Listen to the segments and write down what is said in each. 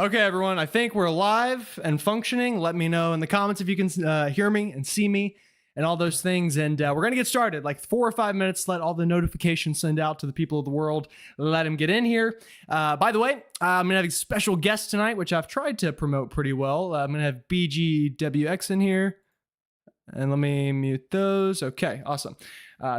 Okay, everyone, I think we're live and functioning. Let me know in the comments if you can hear me and see me and all those things. And we're going to get started. Like 4 or 5 minutes, let all the notifications send out to the people of the world. Let them get in here. By the way, I'm going to have a special guest tonight, which I've tried to promote pretty well. I'm going to have BGWX in here. And let me mute those. Okay, awesome.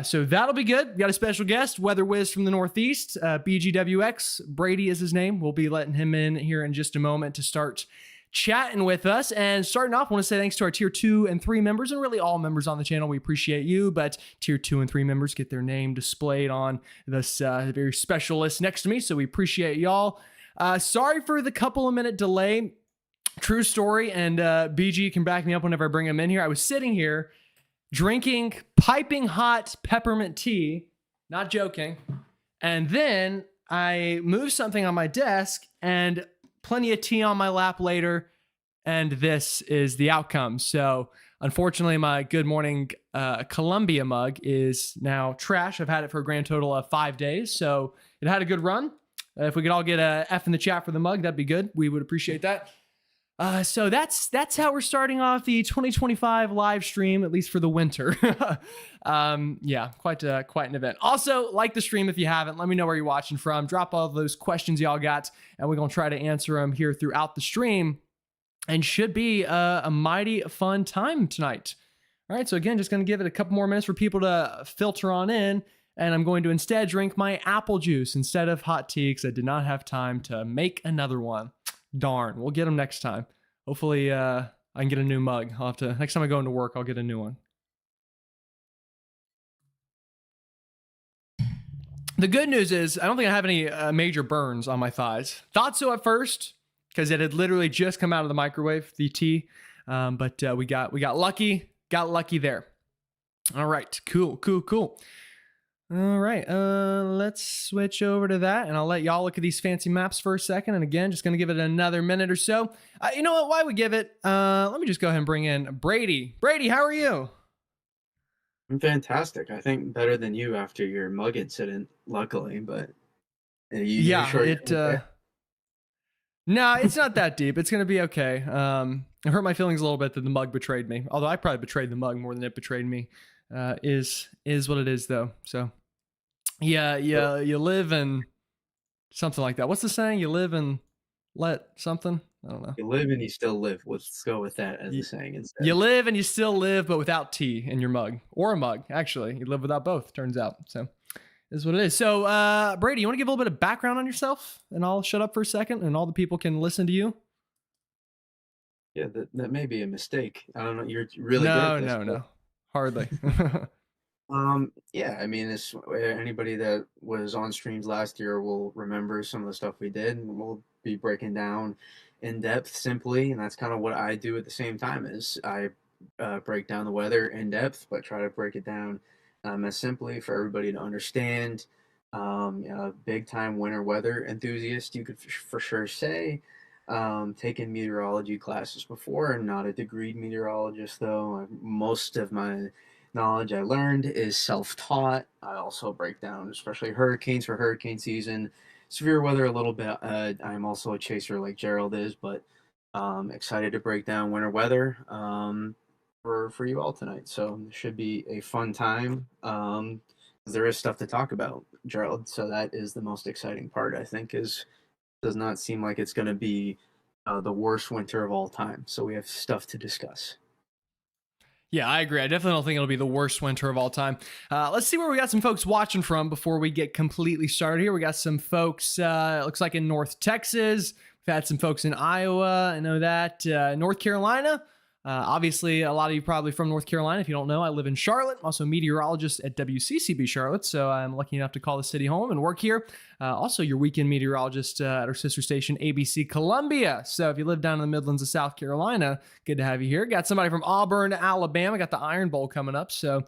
So that'll be good. We got a special guest, Weather Whiz from the Northeast, BGWX. Brady is his name. We'll be letting him in here in just a moment to start chatting with us. And starting off, I want to say thanks to our Tier 2 and 3 members, and really all members on the channel. We appreciate you, but Tier 2 and 3 members get their name displayed on this very special list next to me, so we appreciate y'all. Sorry for the couple of minute delay. True story, and BG can back me up whenever I bring him in here. I was sitting here drinking piping hot peppermint tea, not joking, and then I moved something on my desk and plenty of tea on my lap later, and this is the outcome. So unfortunately, my Good Morning Columbia mug is now trash. I've had it for a grand total of 5 days, so it had a good run. If we could all get a F in the chat for the mug, that'd be good. We would appreciate that. So that's how we're starting off the 2025 live stream, at least for the winter. Yeah, quite an event. Also, like the stream if you haven't. Let me know where you're watching from. Drop all those questions y'all got, and we're gonna try to answer them here throughout the stream. And should be a mighty fun time tonight. All right, so again, just gonna give it a couple more minutes for people to filter on in, and I'm going to instead drink my apple juice instead of hot tea because I did not have time to make another one. Darn, we'll get them next time. Hopefully, I can get a new mug. I'll have to, next time I go into work, I'll get a new one. The good news is, I don't think I have any major burns on my thighs. Thought so at first, because it had literally just come out of the microwave, the tea. But we got lucky there. All right, cool. All right, let's switch over to that, and I'll let y'all look at these fancy maps for a second. And again, just going to give it another minute or so. You know what? Why we give it? Let me just go ahead and bring in Brady. Brady, how are you? I'm fantastic. I think better than you after your mug incident, luckily. But yeah, sure no, it's not that deep. It's going to be okay. It hurt my feelings a little bit that the mug betrayed me. Although I probably betrayed the mug more than it betrayed me. Is what it is, though. So. Yeah, you live and something like that. What's the saying? You live and let something? I don't know. You live and you still live. Let's go with that as the saying instead. You live and you still live, but without tea in your mug. Or a mug, actually. You live without both, turns out. So, is what it is. So, Brady, you want to give a little bit of background on yourself? And I'll shut up for a second and all the people can listen to you? Yeah, that may be a mistake. I don't know. You're really good at this. No. Hardly. Yeah, I mean, anybody that was on streams last year will remember some of the stuff we did, and we'll be breaking down in depth simply, and that's kind of what I do at the same time is I break down the weather in depth, but try to break it down as simply for everybody to understand. Big time winter weather enthusiast, you could for sure say. Taken meteorology classes before. I'm not a degreed meteorologist, though. Most of my knowledge I learned is self-taught. I also break down especially hurricanes for hurricane season, severe weather a little bit. I'm also a chaser like Gerald is, but excited to break down winter weather for you all tonight. So it should be a fun time. There is stuff to talk about, Gerald. So that is the most exciting part, I think, does not seem like it's going to be the worst winter of all time. So we have stuff to discuss. Yeah, I agree. I definitely don't think it'll be the worst winter of all time. Let's see where we got some folks watching from before we get completely started here. We got some folks, it looks like in North Texas. We've had some folks in Iowa. I know that. North Carolina. Obviously, a lot of you probably from North Carolina. If you don't know, I live in Charlotte. I'm also a meteorologist at WCCB Charlotte, so I'm lucky enough to call the city home and work here. Also, your weekend meteorologist at our sister station, ABC Columbia. So if you live down in the Midlands of South Carolina, good to have you here. Got somebody from Auburn, Alabama. Got the Iron Bowl coming up, so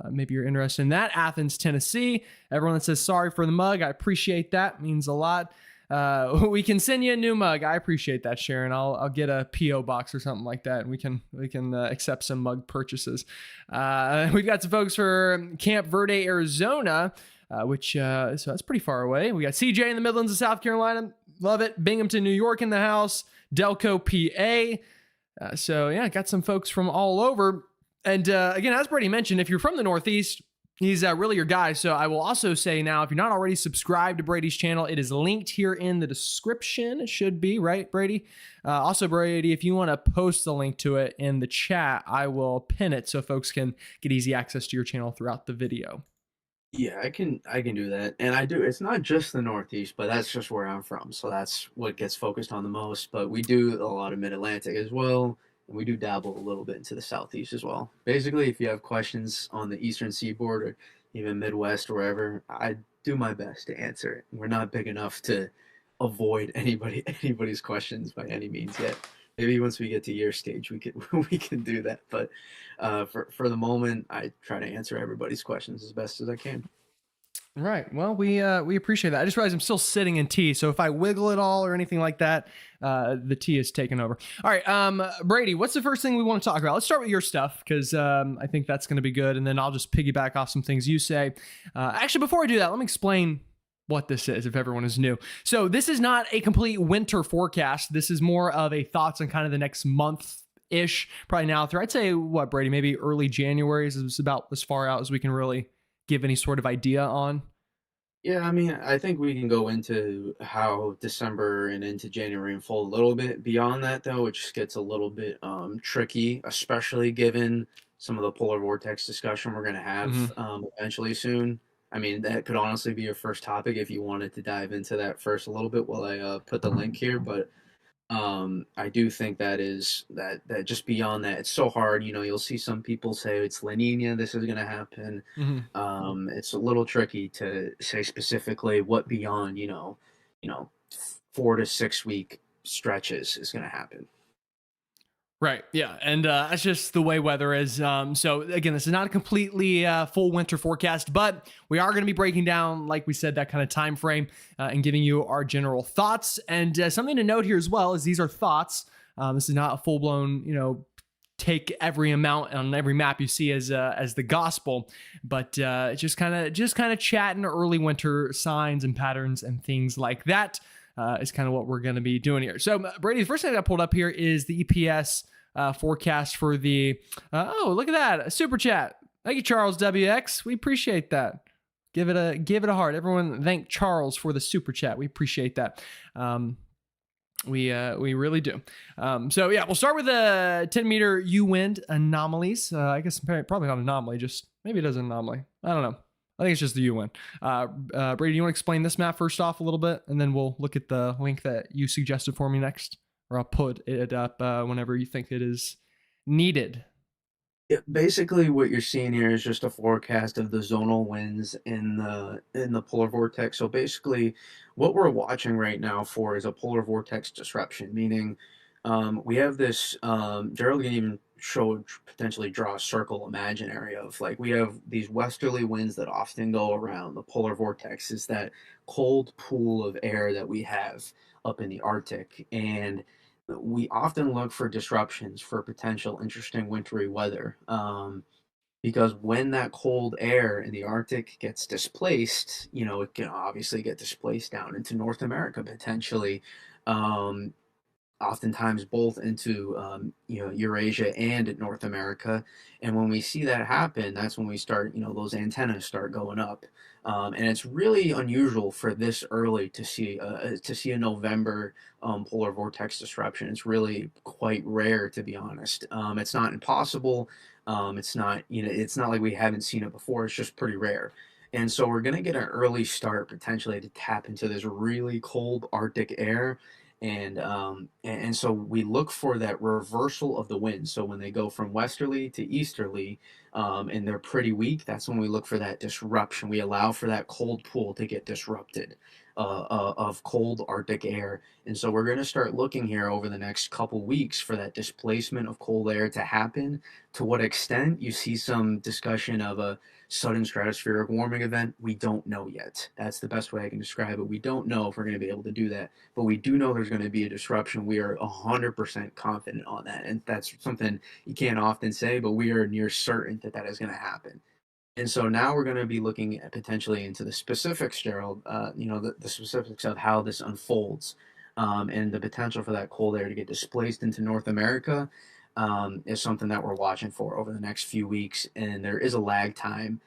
maybe you're interested in that. Athens, Tennessee. Everyone that says sorry for the mug, I appreciate that. Means a lot. We can send you a new mug. I appreciate that, Sharon. I'll get a PO box or something like that, and we can accept some mug purchases. We've got some folks for Camp Verde, Arizona, which so that's pretty far away. We got CJ in the Midlands of South Carolina, Love it. Binghamton, New York in the house. Delco, PA. So yeah, got some folks from all over. And again, as Brady mentioned, if you're from the Northeast, he's really your guy. So I will also say now, if you're not already subscribed to Brady's channel, it is linked here in the description. It should be, right, Brady? Also, Brady, if you want to post the link to it in the chat, I will pin it so folks can get easy access to your channel throughout the video. Yeah, I can do that. And I do. It's not just the Northeast, but that's just where I'm from. So that's what gets focused on the most. But we do a lot of Mid-Atlantic as well, and we do dabble a little bit into the Southeast as well. Basically, if you have questions on the Eastern Seaboard or even Midwest or wherever, I do my best to answer it. We're not big enough to avoid anybody's questions by any means yet. Maybe once we get to your stage, we can we can do that. But for the moment, I try to answer everybody's questions as best as I can. Right. Well, we appreciate that. I just realized I'm still sitting in tea, so if I wiggle at all or anything like that, the tea is taken over. All right, Brady, what's the first thing we want to talk about? Let's start with your stuff because I think that's going to be good, and then I'll just piggyback off some things you say. Actually, before I do that, let me explain what this is if everyone is new. So this is not a complete winter forecast. This is more of a thoughts on kind of the next month ish, probably now through, I'd say, what, Brady, maybe early January is about as far out as we can really give any sort of idea on. Yeah, I mean, I think we can go into how December and into January unfold a little bit. Beyond that, though, it just gets a little bit tricky, especially given some of the polar vortex discussion we're going to Mm-hmm. have eventually soon. I mean, that could honestly be your first topic if you wanted to dive into that first a little bit while I put the link here. But I do think that just beyond that, it's so hard. You know, you'll see some people say it's La Nina, this is going to happen. Mm-hmm. It's a little tricky to say specifically what beyond, you know, 4 to 6 week stretches is going to happen. Right. Yeah. And that's just the way weather is. So again, this is not a completely full winter forecast, but we are going to be breaking down, like we said, that kind of time frame and giving you our general thoughts. And something to note here as well is these are thoughts. This is not a full blown, take every amount on every map you see as the gospel, but just kind of chatting early winter signs and patterns and things like that. Is kind of what we're going to be doing here. So, Brady, the first thing I pulled up here is the EPS forecast for the. Oh, look at that! A super chat. Thank you, Charles WX. We appreciate that. Give it a heart. Everyone, thank Charles for the super chat. We appreciate that. We really do. So yeah, we'll start with the 10-meter U wind anomalies. I guess probably not anomaly. Just maybe it is an anomaly. I don't know. I think it's just the UN. Brady, you want to explain this map first off a little bit, and then we'll look at the link that you suggested for me next, or I'll put it up whenever you think it is needed. Yeah, basically, what you're seeing here is just a forecast of the zonal winds in the polar vortex. So basically, what we're watching right now for is a polar vortex disruption, meaning we have this. Gerald can even potentially draw a circle imaginary of like we have these westerly winds that often go around the polar vortex. Is that cold pool of air that we have up in the Arctic, and we often look for disruptions for potential interesting wintry weather. Because when that cold air in the Arctic gets displaced, it can obviously get displaced down into North America potentially. Um, Oftentimes both into Eurasia and North America. And when we see that happen, that's when we start those antennas start going up. And it's really unusual for this early to see a November polar vortex disruption. It's really quite rare, to be honest. It's not impossible. It's not like we haven't seen it before. It's just pretty rare. And so we're going to get an early start potentially to tap into this really cold Arctic air, and so we look for that reversal of the wind. So when they go from westerly to easterly, and they're pretty weak, that's when we look for that disruption. We allow for that cold pool to get disrupted of cold Arctic air. And so we're going to start looking here over the next couple weeks for that displacement of cold air to happen. To what extent you see some discussion of a sudden stratospheric warming event, we don't know yet. That's the best way I can describe it. We don't know if we're going to be able to do that, but we do know there's going to be a disruption. We are 100% confident on that, and that's something you can't often say, but we are near certain that that is going to happen. And so now we're going to be looking at potentially into the specifics, Gerald, the specifics of how this unfolds, and the potential for that cold air to get displaced into North America is something that we're watching for over the next few weeks. And there is a lag time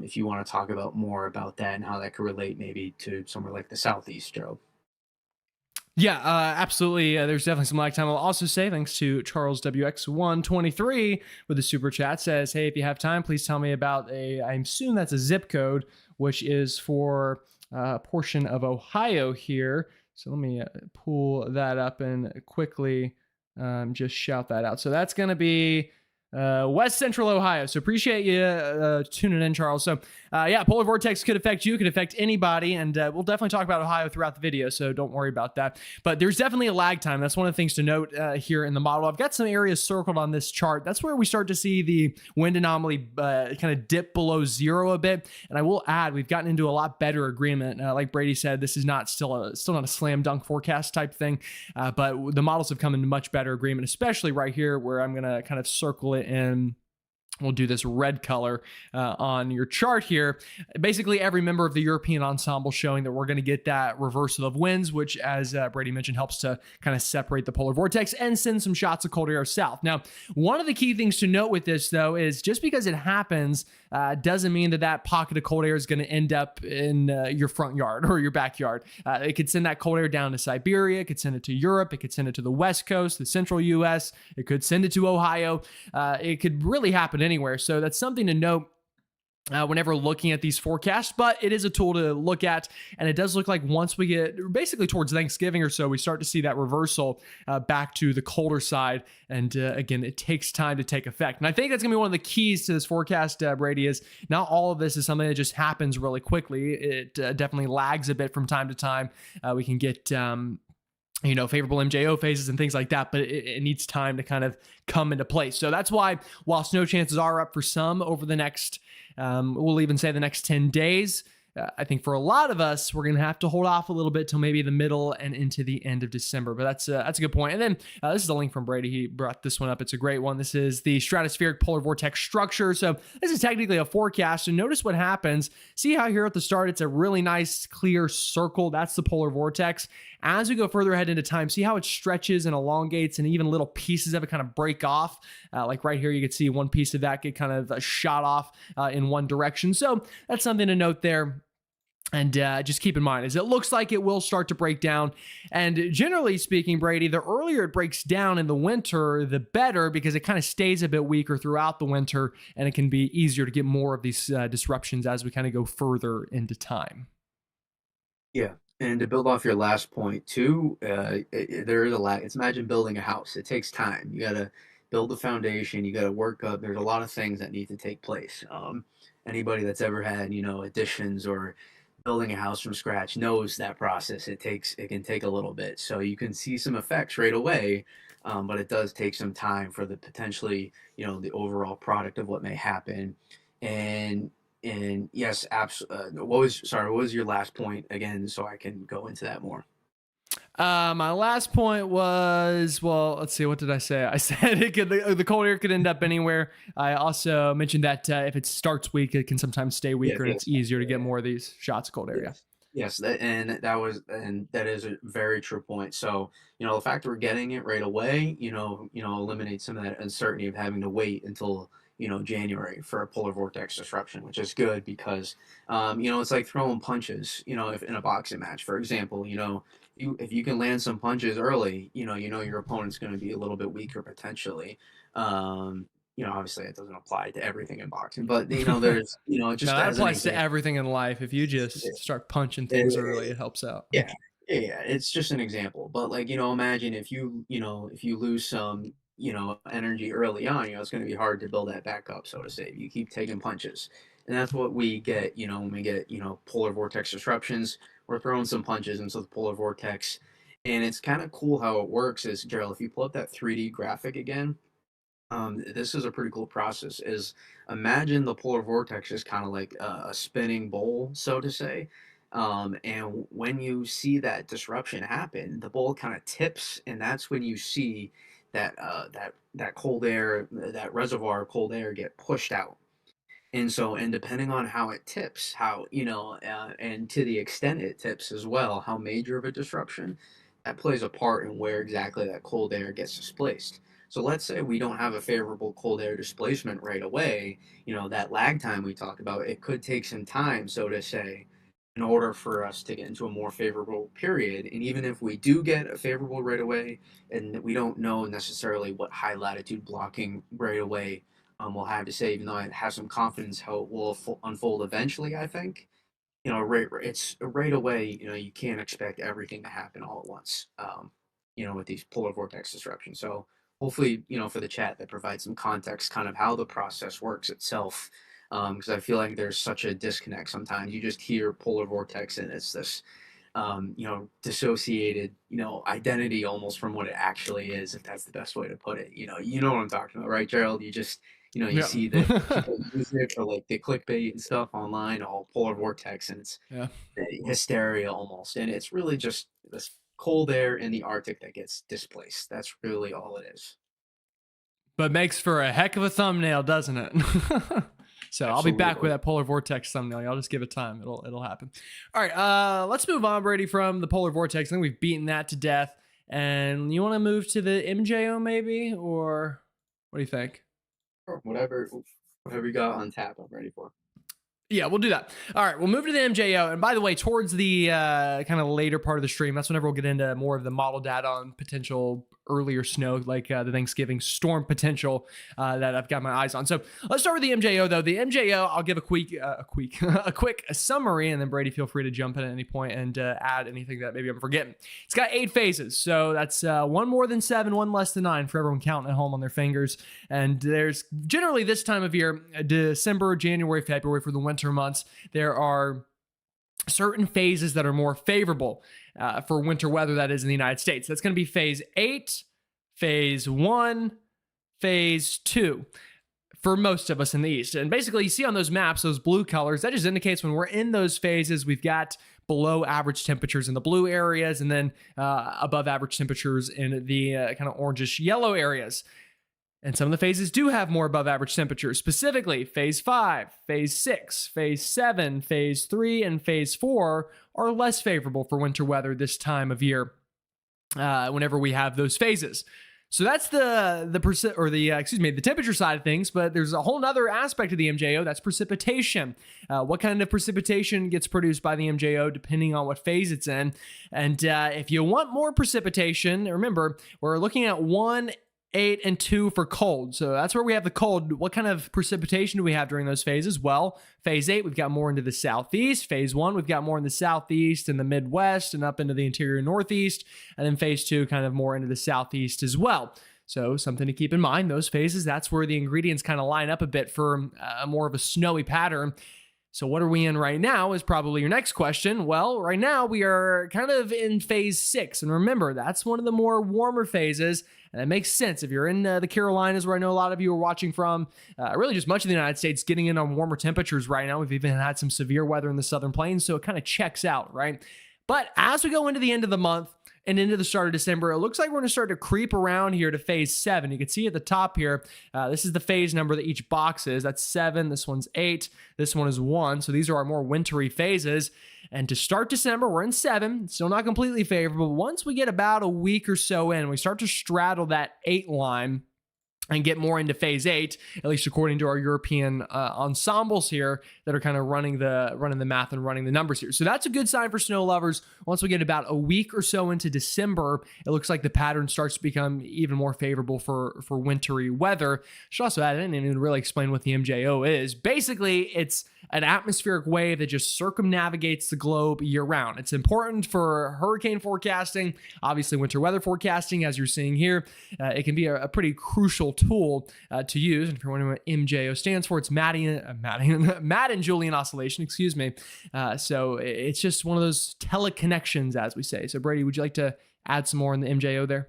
if you want to talk about more about that and how that could relate maybe to somewhere like the Southeast, Gerald. Yeah, absolutely. There's definitely some lag time. I'll also say thanks to Charles WX123 with the super chat says, "Hey, if you have time, please tell me about I assume that's a zip code, which is for a portion of Ohio here." So let me pull that up and quickly just shout that out. So that's going to be West Central Ohio. So appreciate you tuning in, Charles. So yeah, polar vortex could affect you, could affect anybody, and we'll definitely talk about Ohio throughout the video, so don't worry about that. But there's definitely a lag time. That's one of the things to note here in the model. I've got some areas circled on this chart. That's where we start to see the wind anomaly kind of dip below zero a bit. And I will add, we've gotten into a lot better agreement. Like Brady said, this is still not a slam dunk forecast type thing, but the models have come into much better agreement, especially right here where I'm going to kind of circle it in. We'll do this red color on your chart here. Basically, every member of the European ensemble showing that we're going to get that reversal of winds, which, as Brady mentioned, helps to kind of separate the polar vortex and send some shots of cold air south. Now, one of the key things to note with this, though, is just because it happens doesn't mean that pocket of cold air is going to end up in your front yard or your backyard. It could send that cold air down to Siberia. It could send it to Europe. It could send it to the West Coast, the central U.S. It could send it to Ohio. It could really happen anywhere. So that's something to note whenever looking at these forecasts, but it is a tool to look at. And it does look like once we get basically towards Thanksgiving or so, we start to see that reversal back to the colder side. And again, it takes time to take effect. And I think that's going to be one of the keys to this forecast, Brady, is not all of this is something that just happens really quickly. It definitely lags a bit from time to time. We can get favorable MJO phases and things like that, but it needs time to kind of come into place. So that's why, while snow chances are up for some over the next, we'll even say the next 10 days, I think for a lot of us, we're going to have to hold off a little bit till maybe the middle and into the end of December. But that's a good point. And then this is a link from Brady. He brought this one up. It's a great one. This is the stratospheric polar vortex structure. So this is technically a forecast. And notice what happens. See how here at the start, it's a really nice clear circle. That's the polar vortex. As we go further ahead into time, see how it stretches and elongates and even little pieces of it kind of break off. Like right here, you can see one piece of that get kind of shot off in one direction. So that's something to note there. And just keep in mind, as it looks like it will start to break down. And generally speaking, Brady, the earlier it breaks down in the winter, the better, because it kind of stays a bit weaker throughout the winter, and it can be easier to get more of these disruptions as we kind of go further into time. Yeah. And to build off your last point too, there is a lag. It's imagine building a house. It takes time. You got to build the foundation. You got to work up. There's a lot of things that need to take place. Anybody that's ever had, additions or building a house from scratch knows that process. It can take a little bit. So you can see some effects right away, but it does take some time for the potentially, the overall product of what may happen. And and yes, what was your last point again, so I can go into that more? My last point was, well, let's see, what did I say? I said the cold air could end up anywhere. I also mentioned that if it starts weak, it can sometimes stay Yeah, weaker, and it's easier to get yeah, more of these shots of cold air. Yeah. yes, yes, and that is a very true point. So the fact we're getting it right away, eliminates some of that uncertainty of having to wait until January for a polar vortex disruption, which is good because it's like throwing punches. If in a boxing match, for example, if you can land some punches early, your opponent's going to be a little bit weaker potentially. Obviously it doesn't apply to everything in boxing, but there's No, just that as an applies to example. everything in life. If you just start punching things early, it helps out. Yeah, yeah, it's just an example. But like, imagine if you lose some, energy early on, it's going to be hard to build that back up, so to say. You keep taking punches. And that's what we get, when we get, polar vortex disruptions. We're throwing some punches into the polar vortex. And it's kind of cool how it works is, Gerald, if you pull up that 3D graphic again, this is a pretty cool process. Is imagine the polar vortex is kind of like a spinning bowl, so to say. And when you see that disruption happen, the bowl kind of tips, and that's when you see that cold air, that reservoir of cold air, get pushed out. And so, and depending on how it tips, and to the extent it tips as well, how major of a disruption, that plays a part in where exactly that cold air gets displaced. So let's say we don't have a favorable cold air displacement right away, that lag time we talked about, it could take some time, so to say, in order for us to get into a more favorable period. And even if we do get a favorable right away, and we don't know necessarily what high latitude blocking right away will have to say, even though I have some confidence how it will unfold eventually, I think, it's right away, you can't expect everything to happen all at once, with these polar vortex disruptions. So hopefully, for the chat that provides some context, kind of how the process works itself. Because I feel like there's such a disconnect sometimes. You just hear polar vortex and it's this dissociated, identity almost from what it actually is, if that's the best way to put it. You know what I'm talking about, right, Gerald? You just, you Yeah. see that people use it for like the clickbait and stuff online, all polar vortex, and it's Yeah. hysteria almost. And it's really just this cold air in the Arctic that gets displaced. That's really all it is. But makes for a heck of a thumbnail, doesn't it? So I'll be back with Absolutely. that polar vortex thumbnail. Y'all just give it time. It'll happen. All right, let's move on, Brady, from the polar vortex. I think we've beaten that to death. And you want to move to the MJO maybe, or what do you think? Or whatever you got on tap, I'm ready for. Yeah, we'll do that. All right, we'll move to the MJO. And by the way, towards the kind of later part of the stream, that's whenever we'll get into more of the model data on potential earlier snow, like the Thanksgiving storm potential that I've got my eyes on. So let's start with the MJO, though. The MJO, I'll give a quick summary, and then Brady, feel free to jump in at any point and add anything that maybe I'm forgetting. It's got 8 phases, so that's one more than 7, one less than 9 for everyone counting at home on their fingers. And there's generally this time of year, December, January, February, for the winter months, there are certain phases that are more favorable for winter weather, that is in the United States. That's going to be phase 8, phase 1, phase 2 for most of us in the East. And basically, you see on those maps, those blue colors, that just indicates when we're in those phases, we've got below average temperatures in the blue areas and then above average temperatures in the kind of orangish yellow areas. And some of the phases do have more above average temperatures, specifically phase 5, phase 6, phase 7, phase 3, and phase 4 are less favorable for winter weather this time of year whenever we have those phases. So that's the temperature side of things, but there's a whole other aspect of the MJO, that's precipitation. What kind of precipitation gets produced by the MJO depending on what phase it's in. And if you want more precipitation, remember, we're looking at 1, 8, and 2 for cold. So that's where we have the cold. What kind of precipitation do we have during those phases? Well, phase 8, we've got more into the southeast. Phase 1, we've got more in the southeast and the Midwest and up into the interior northeast. And then phase 2, kind of more into the southeast as well. So something to keep in mind, those phases, that's where the ingredients kind of line up a bit for more of a snowy pattern. So what are we in right now is probably your next question. Well, right now we are kind of in phase 6. And remember, that's one of the more warmer phases. And it makes sense. If you're in the Carolinas, where I know a lot of you are watching from, really just much of the United States getting in on warmer temperatures right now. We've even had some severe weather in the Southern Plains, so it kind of checks out, right? But as we go into the end of the month and into the start of December, it looks like we're going to start to creep around here to phase 7. You can see at the top here, this is the phase number that each box is. That's 7. This one's 8. This one is 1. So these are our more wintry phases. And to start December, we're in 7. Still not completely favorable. Once we get about a week or so in, we start to straddle that 8 line and get more into phase 8, at least according to our European ensembles here that are kind of running the math and running the numbers here. So that's a good sign for snow lovers. Once we get about a week or so into December, it looks like the pattern starts to become even more favorable for wintry weather. Should also add in and really explain what the MJO is. Basically, it's an atmospheric wave that just circumnavigates the globe year round. It's important for hurricane forecasting, obviously winter weather forecasting, as you're seeing here. It can be a pretty crucial tool to use. And if you're wondering what MJO stands for, it's Madden-Julian oscillation, excuse me. So it's just one of those teleconnections, as we say. So Brady, would you like to add some more in the MJO there?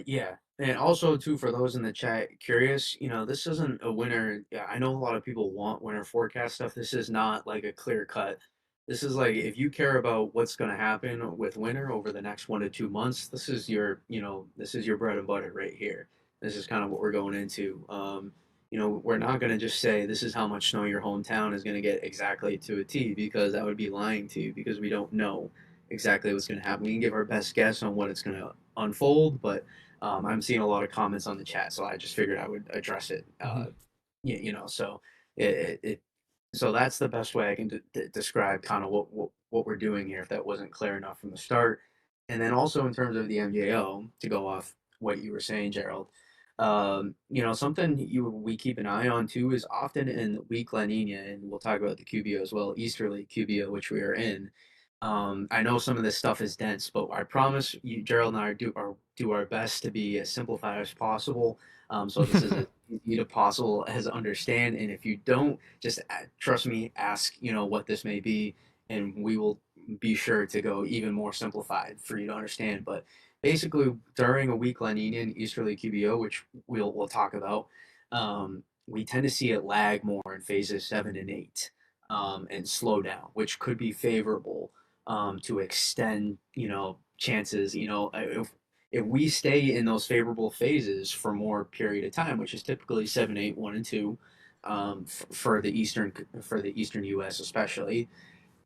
Yeah. And also too, for those in the chat curious, this isn't a winter. Yeah, I know a lot of people want winter forecast stuff. This is not like a clear cut. This is like if you care about what's going to happen with winter over the next 1 to 2 months, this is your bread and butter right here. This is kind of what we're going into. we're not going to just say this is how much snow your hometown is going to get exactly to a T, because that would be lying to you, because we don't know exactly what's going to happen. We can give our best guess on what it's going to unfold, but I'm seeing a lot of comments on the chat, so I just figured I would address it. Mhm. So it so that's the best way I can describe kind of what we're doing here, if that wasn't clear enough from the start. And then also in terms of the MJO, to go off what you were saying, Gerald, something we keep an eye on too is often in weak La Nina, and we'll talk about the QBO as well, easterly QBO, which we are in. I know some of this stuff is dense, but I promise you, Gerald and I do our best to be as simplified as possible. So this is as easy to possible as understand. And if you don't, just trust me, ask what this may be, and we will be sure to go even more simplified for you to understand. But basically, during a weak La Nina and easterly QBO, which we'll talk about, we tend to see it lag more in phases 7 and 8, and slow down, which could be favorable to extend, chances. If we stay in those favorable phases for more period of time, which is typically 7, 8, 1, and 2, for the eastern U.S. especially,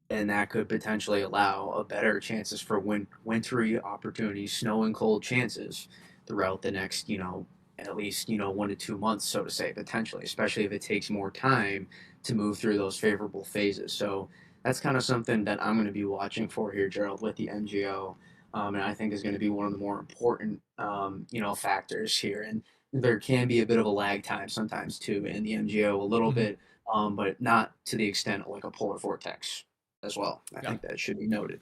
and that could potentially allow a better chances for wintry opportunities, snow and cold chances throughout the next, at least 1 to 2 months, so to say, potentially, especially if it takes more time to move through those favorable phases. So that's kind of something that I'm going to be watching for here, Gerald, with the MGO, and I think is going to be one of the more important, factors here. And there can be a bit of a lag time sometimes too in the MGO, a little Mhm. bit, but not to the extent of like a polar vortex as well. I Yeah. think that should be noted.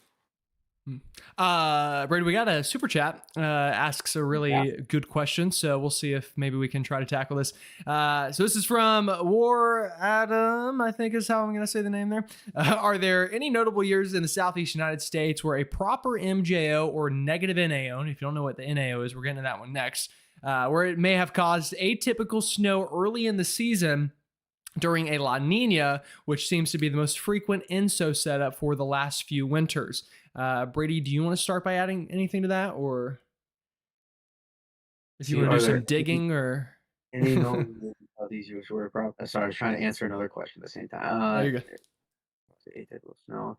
Mm. Brady, we got a super chat, asks a Yeah. really good question. So we'll see if maybe we can try to tackle this. So this is from War Adam, I think is how I'm going to say the name there. Are there any notable years in the Southeast United States where a proper MJO or negative NAO, and if you don't know what the NAO is, we're getting to that one next, where it may have caused atypical snow early in the season during a La Nina, which seems to be the most frequent ENSO setup for the last few winters? Brady, do you want to start by adding anything to that, or if you See, want to are do some there digging, or any known of these years where sorry, I was trying to answer another question at the same oh, time. you're good. Atypical snow.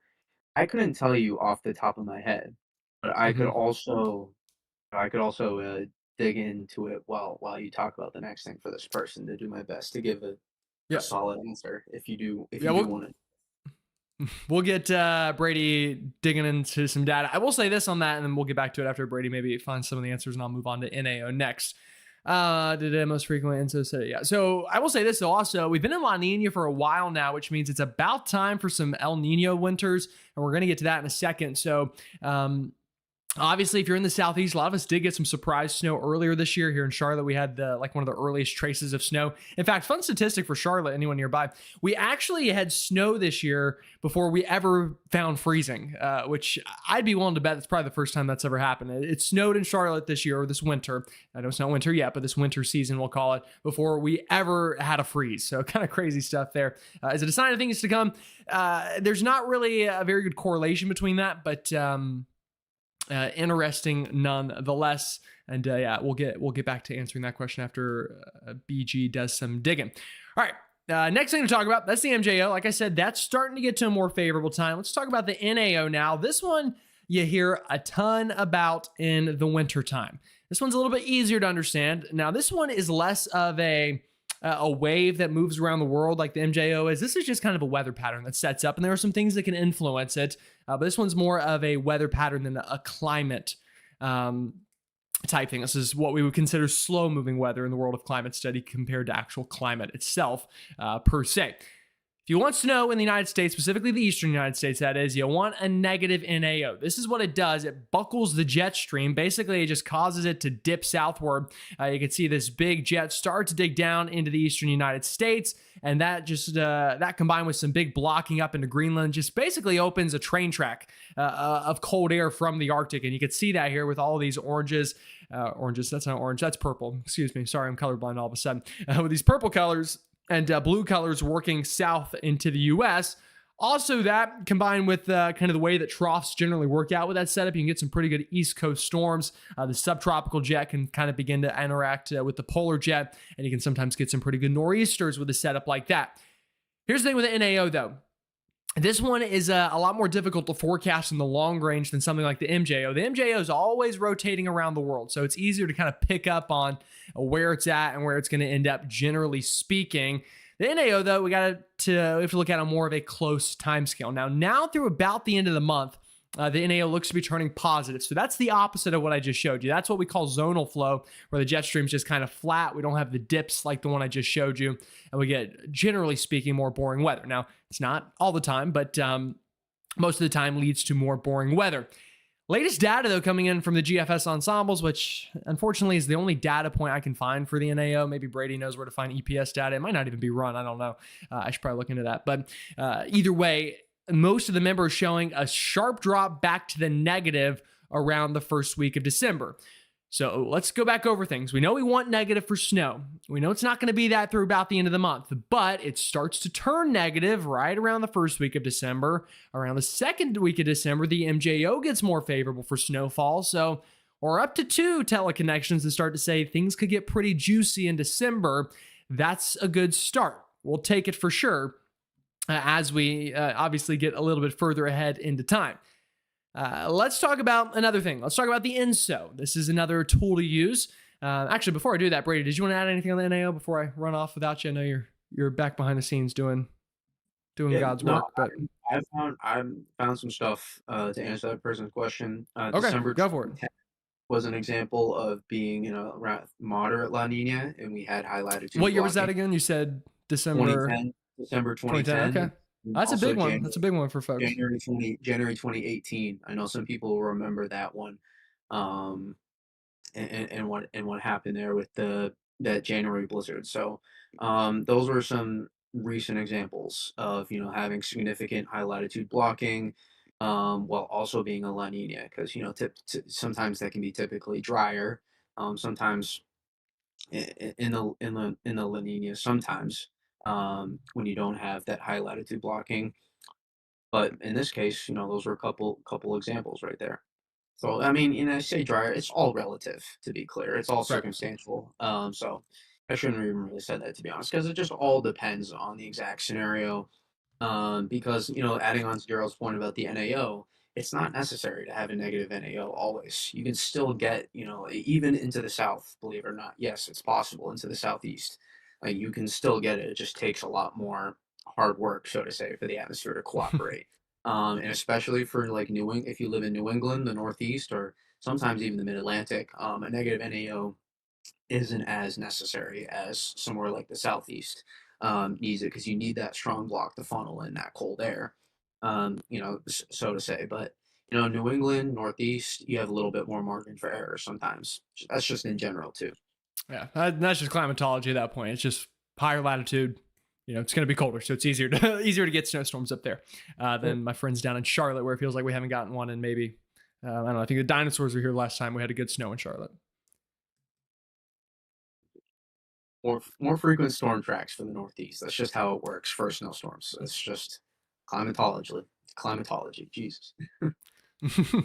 I couldn't tell you off the top of my head, but Mm-hmm. I could also dig into it while you talk about the next thing for this person, to do my best to give a Yeah, solid answer if yeah. you do We'll want to. we'll get Brady digging into some data. I will say this on that, and then we'll get back to it after Brady maybe finds some of the answers, and I'll move on to NAO next. Did it most frequently, and so said, yeah. So I will say this though, also, we've been in La Nina for a while now, which means it's about time for some El Nino winters, and we're going to get to that in a second. So obviously, if you're in the Southeast, a lot of us did get some surprise snow earlier this year. Here in Charlotte, we had one of the earliest traces of snow. In fact, fun statistic for Charlotte, anyone nearby, we actually had snow this year before we ever found freezing, which I'd be willing to bet that's probably the first time that's ever happened. It snowed in Charlotte this year, or this winter. I know it's not winter yet, but this winter season, we'll call it, before we ever had a freeze. So kind of crazy stuff there. Is it a sign of things to come? There's not really a very good correlation between that, but interesting nonetheless. And yeah, we'll get back to answering that question after BG does some digging. All right. Next thing to talk about, that's the MJO. Like I said, that's starting to get to a more favorable time. Let's talk about the NAO now. This one you hear a ton about in the wintertime. This one's a little bit easier to understand. Now, this one is less of a wave that moves around the world like the MJO is. This is just kind of a weather pattern that sets up, and there are some things that can influence it. But this one's more of a weather pattern than a climate type thing. This is what we would consider slow moving weather in the world of climate study compared to actual climate itself, per se. If you want snow in the United States, specifically the eastern United States, that is, you want a negative NAO. This is what it does. It buckles the jet stream. Basically, it just causes it to dip southward. You can see this big jet start to dig down into the eastern United States, and that just that combined with some big blocking up into Greenland just basically opens a train track of cold air from the Arctic. And you can see that here with all these oranges. Oranges, that's not orange, that's purple. Excuse me. Sorry, I'm colorblind all of a sudden. With these purple colors and blue colors working south into the U.S., Also, that combined with kind of the way that troughs generally work out with that setup, you can get some pretty good East Coast storms. The subtropical jet can kind of begin to interact with the polar jet, and you can sometimes get some pretty good nor'easters with a setup like that. Here's the thing with the NAO, though. This one is a lot more difficult to forecast in the long range than something like the MJO. The MJO is always rotating around the world, so it's easier to kind of pick up on where it's at and where it's going to end up, generally speaking. The NAO, though, we have to look at on more of a close time scale. Now through about the end of the month, the NAO looks to be turning positive. So that's the opposite of what I just showed you. That's what we call zonal flow, where the jet stream's just kind of flat. We don't have the dips like the one I just showed you, and we get, generally speaking, more boring weather. Now, it's not all the time, but most of the time leads to more boring weather. Latest data, though, coming in from the GFS ensembles, which unfortunately is the only data point I can find for the NAO. Maybe Brady knows where to find EPS data. It might not even be run. I don't know. I should probably look into that. But either way, most of the members showing a sharp drop back to the negative around the first week of December. So let's go back over things. We know we want negative for snow. We know it's not going to be that through about the end of the month, but it starts to turn negative right around the first week of December. Around the second week of December, the MJO gets more favorable for snowfall. So we're up to 2 teleconnections to start to say things could get pretty juicy in December. That's a good start. We'll take it for sure as we obviously get a little bit further ahead into time. Let's talk about another thing. Let's talk about the ENSO. This is another tool to use. Actually, before I do that, Brady, did you want to add anything on the NAO before I run off without you? I know you're back behind the scenes doing God's work. But I found some stuff to answer that person's question. Okay, December go for it. was an example of being around moderate La Nina, and we had high latitude. What year was that again? You said December 2010. Okay. That's a big one. That's a big one for folks. January 2018. I know some people will remember that one, and what happened there with that January blizzard. So, those were some recent examples of having significant high latitude blocking, while also being a La Nina, because sometimes that can be typically drier, sometimes in the La Nina, sometimes. When you don't have that high latitude blocking. But in this case, those were a couple examples right there. So I mean, I say dryer, it's all relative, to be clear. It's all circumstantial. So I shouldn't have even really said that, to be honest, because it just all depends on the exact scenario. Because adding on to Daryl's point about the NAO, it's not necessary to have a negative NAO always. You can still get, even into the south, believe it or not. Yes, it's possible into the southeast. You can still get it. It just takes a lot more hard work, so to say, for the atmosphere to cooperate. And especially for if you live in New England, the Northeast, or sometimes even the Mid-Atlantic, a negative NAO isn't as necessary as somewhere like the Southeast needs it, because you need that strong block to funnel in that cold air, so to say. But New England, Northeast, you have a little bit more margin for error sometimes. That's just in general too. Yeah, that's just climatology at that point. It's just higher latitude. It's going to be colder, so it's easier to get snowstorms up there than my friends down in Charlotte, where it feels like we haven't gotten one in maybe, I don't know, I think the dinosaurs were here last time we had a good snow in Charlotte. More frequent storm tracks for the Northeast. That's just how it works for snowstorms. It's just climatology. Jesus. All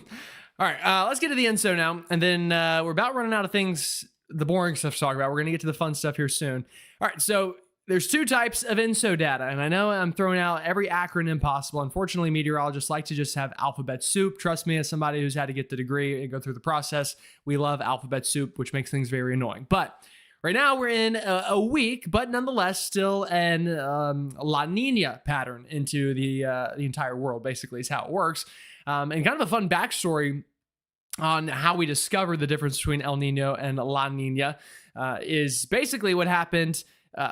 right, let's get to the ENSO now, and then we're about running out of things, the boring stuff to talk about. We're going to get to the fun stuff here soon. All right, so there's 2 types of ENSO data, and I know I'm throwing out every acronym possible. Unfortunately, meteorologists like to just have alphabet soup. Trust me, as somebody who's had to get the degree and go through the process, we love alphabet soup, which makes things very annoying. But right now we're in a weak, but nonetheless still an La Nina pattern into the entire world, basically is how it works. And kind of a fun backstory on how we discovered the difference between El Nino and La Nina is basically what happened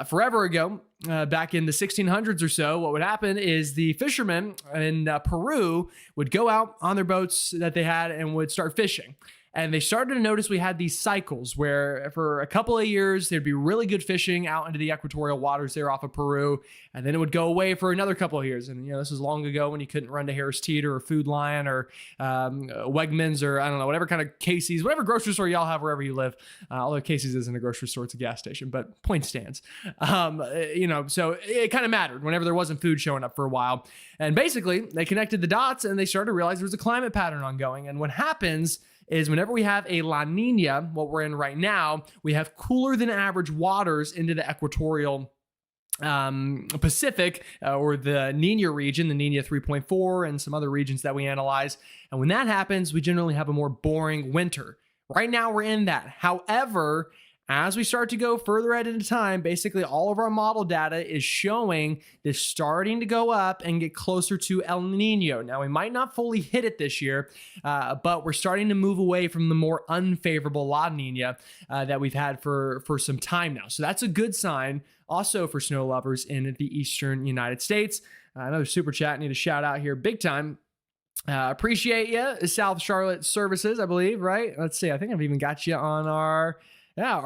forever ago, back in the 1600s or so. What would happen is the fishermen in Peru would go out on their boats that they had and would start fishing. And they started to notice we had these cycles where for a couple of years, there'd be really good fishing out into the equatorial waters there off of Peru. And then it would go away for another couple of years. And, this was long ago when you couldn't run to Harris Teeter or Food Lion or Wegmans or I don't know, whatever kind of Casey's, whatever grocery store y'all have wherever you live. Although Casey's isn't a grocery store, it's a gas station, but point stands. So it kind of mattered whenever there wasn't food showing up for a while. And basically, they connected the dots and they started to realize there was a climate pattern ongoing. And what happens is whenever we have a La Nina, what we're in right now, we have cooler than average waters into the equatorial Pacific or the Nina region, the Nina 3.4 and some other regions that we analyze. And when that happens, we generally have a more boring winter. Right now we're in that. However, as we start to go further ahead into time, basically all of our model data is showing this starting to go up and get closer to El Nino. Now, we might not fully hit it this year, but we're starting to move away from the more unfavorable La Nina that we've had for some time now. So that's a good sign also for snow lovers in the eastern United States. Another super chat, need a shout out here big time. Appreciate you, South Charlotte Services, I believe, right? Let's see, I think I've even got you on our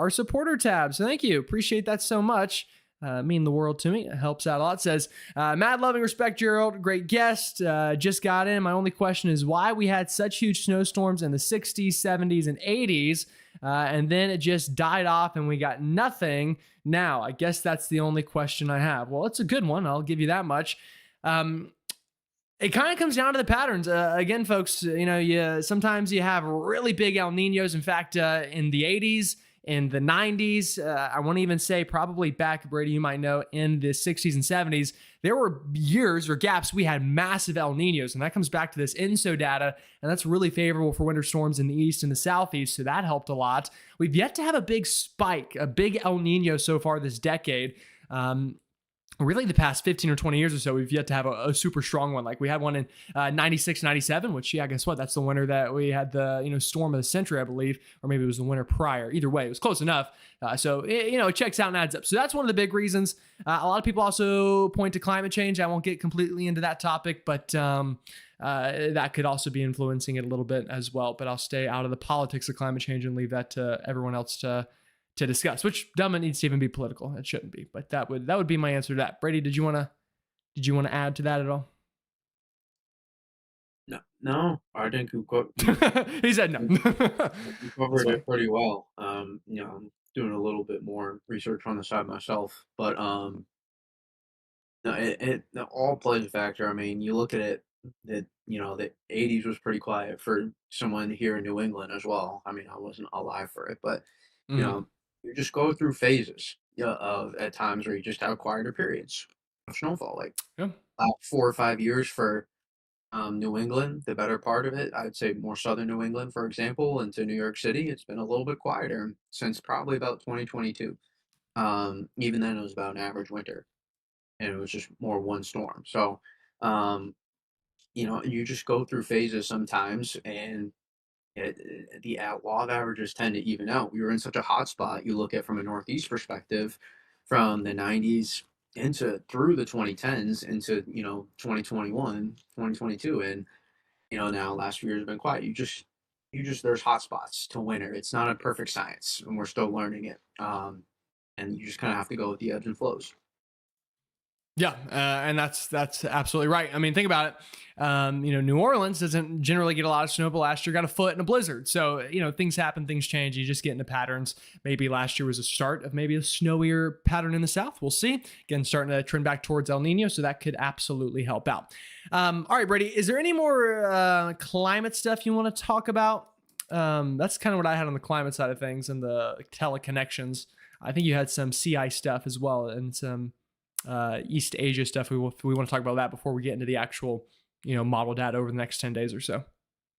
supporter tab. So thank you. Appreciate that so much. Mean the world to me. It helps out a lot. It says, mad loving respect, Gerald. Great guest. Just got in. My only question is why we had such huge snowstorms in the 60s, 70s, and 80s, and then it just died off and we got nothing now. I guess that's the only question I have. Well, it's a good one. I'll give you that much. It kind of comes down to the patterns. Again, folks, sometimes you have really big El Ninos. In fact, in the 80s, in the 90s, I want to even say probably back, Brady, you might know, in the 60s and 70s, there were years or gaps we had massive El Ninos, and that comes back to this ENSO data, and that's really favorable for winter storms in the east and the southeast, so that helped a lot. We've yet to have a big spike, a big El Nino so far this decade. Really the past 15 or 20 years or so, we've yet to have a super strong one. Like we had one in 96, 97, which, yeah, guess what? That's the winter that we had the, storm of the century, I believe, or maybe it was the winter prior. Either way, it was close enough. So it checks out and adds up. So that's one of the big reasons. A lot of people also point to climate change. I won't get completely into that topic, but that could also be influencing it a little bit as well. But I'll stay out of the politics of climate change and leave that to everyone else to discuss, which dumb, it needs to even be political. It shouldn't be, but that would be my answer to that. Brady, did you want to add to that at all? No, I think you he said no. You covered it pretty well. I'm doing a little bit more research on the side myself, but no, it all plays a factor. I mean, you look at it, that the 80s was pretty quiet for someone here in New England as well. I mean, I wasn't alive for it, but you just go through phases of at times where you just have quieter periods of snowfall. Like 4 or 5 years for New England, the better part of it, I'd say more southern New England, for example, into New York City, it's been a little bit quieter since probably about 2022. Even then, it was about an average winter, and it was just more one storm. So, you just go through phases sometimes, and the law of averages tend to even out. We were in such a hot spot. You look at from a Northeast perspective, from the 90s through the 2010s into 2021, 2022, and now last few years have been quiet. You just there's hot spots to winter. It's not a perfect science, and we're still learning it. And you just kind of have to go with the ebbs and flows. Yeah, and that's absolutely right. I mean, think about it. New Orleans doesn't generally get a lot of snow, but last year got a foot in a blizzard. So, things happen, things change. You just get into patterns. Maybe last year was a start of maybe a snowier pattern in the south. We'll see. Again, starting to trend back towards El Nino, so that could absolutely help out. All right, Brady, is there any more climate stuff you want to talk about? That's kind of what I had on the climate side of things and the teleconnections. I think you had some sea ice stuff as well and some East Asia stuff. We want to talk about that before we get into the actual, model data over the next 10 days or so.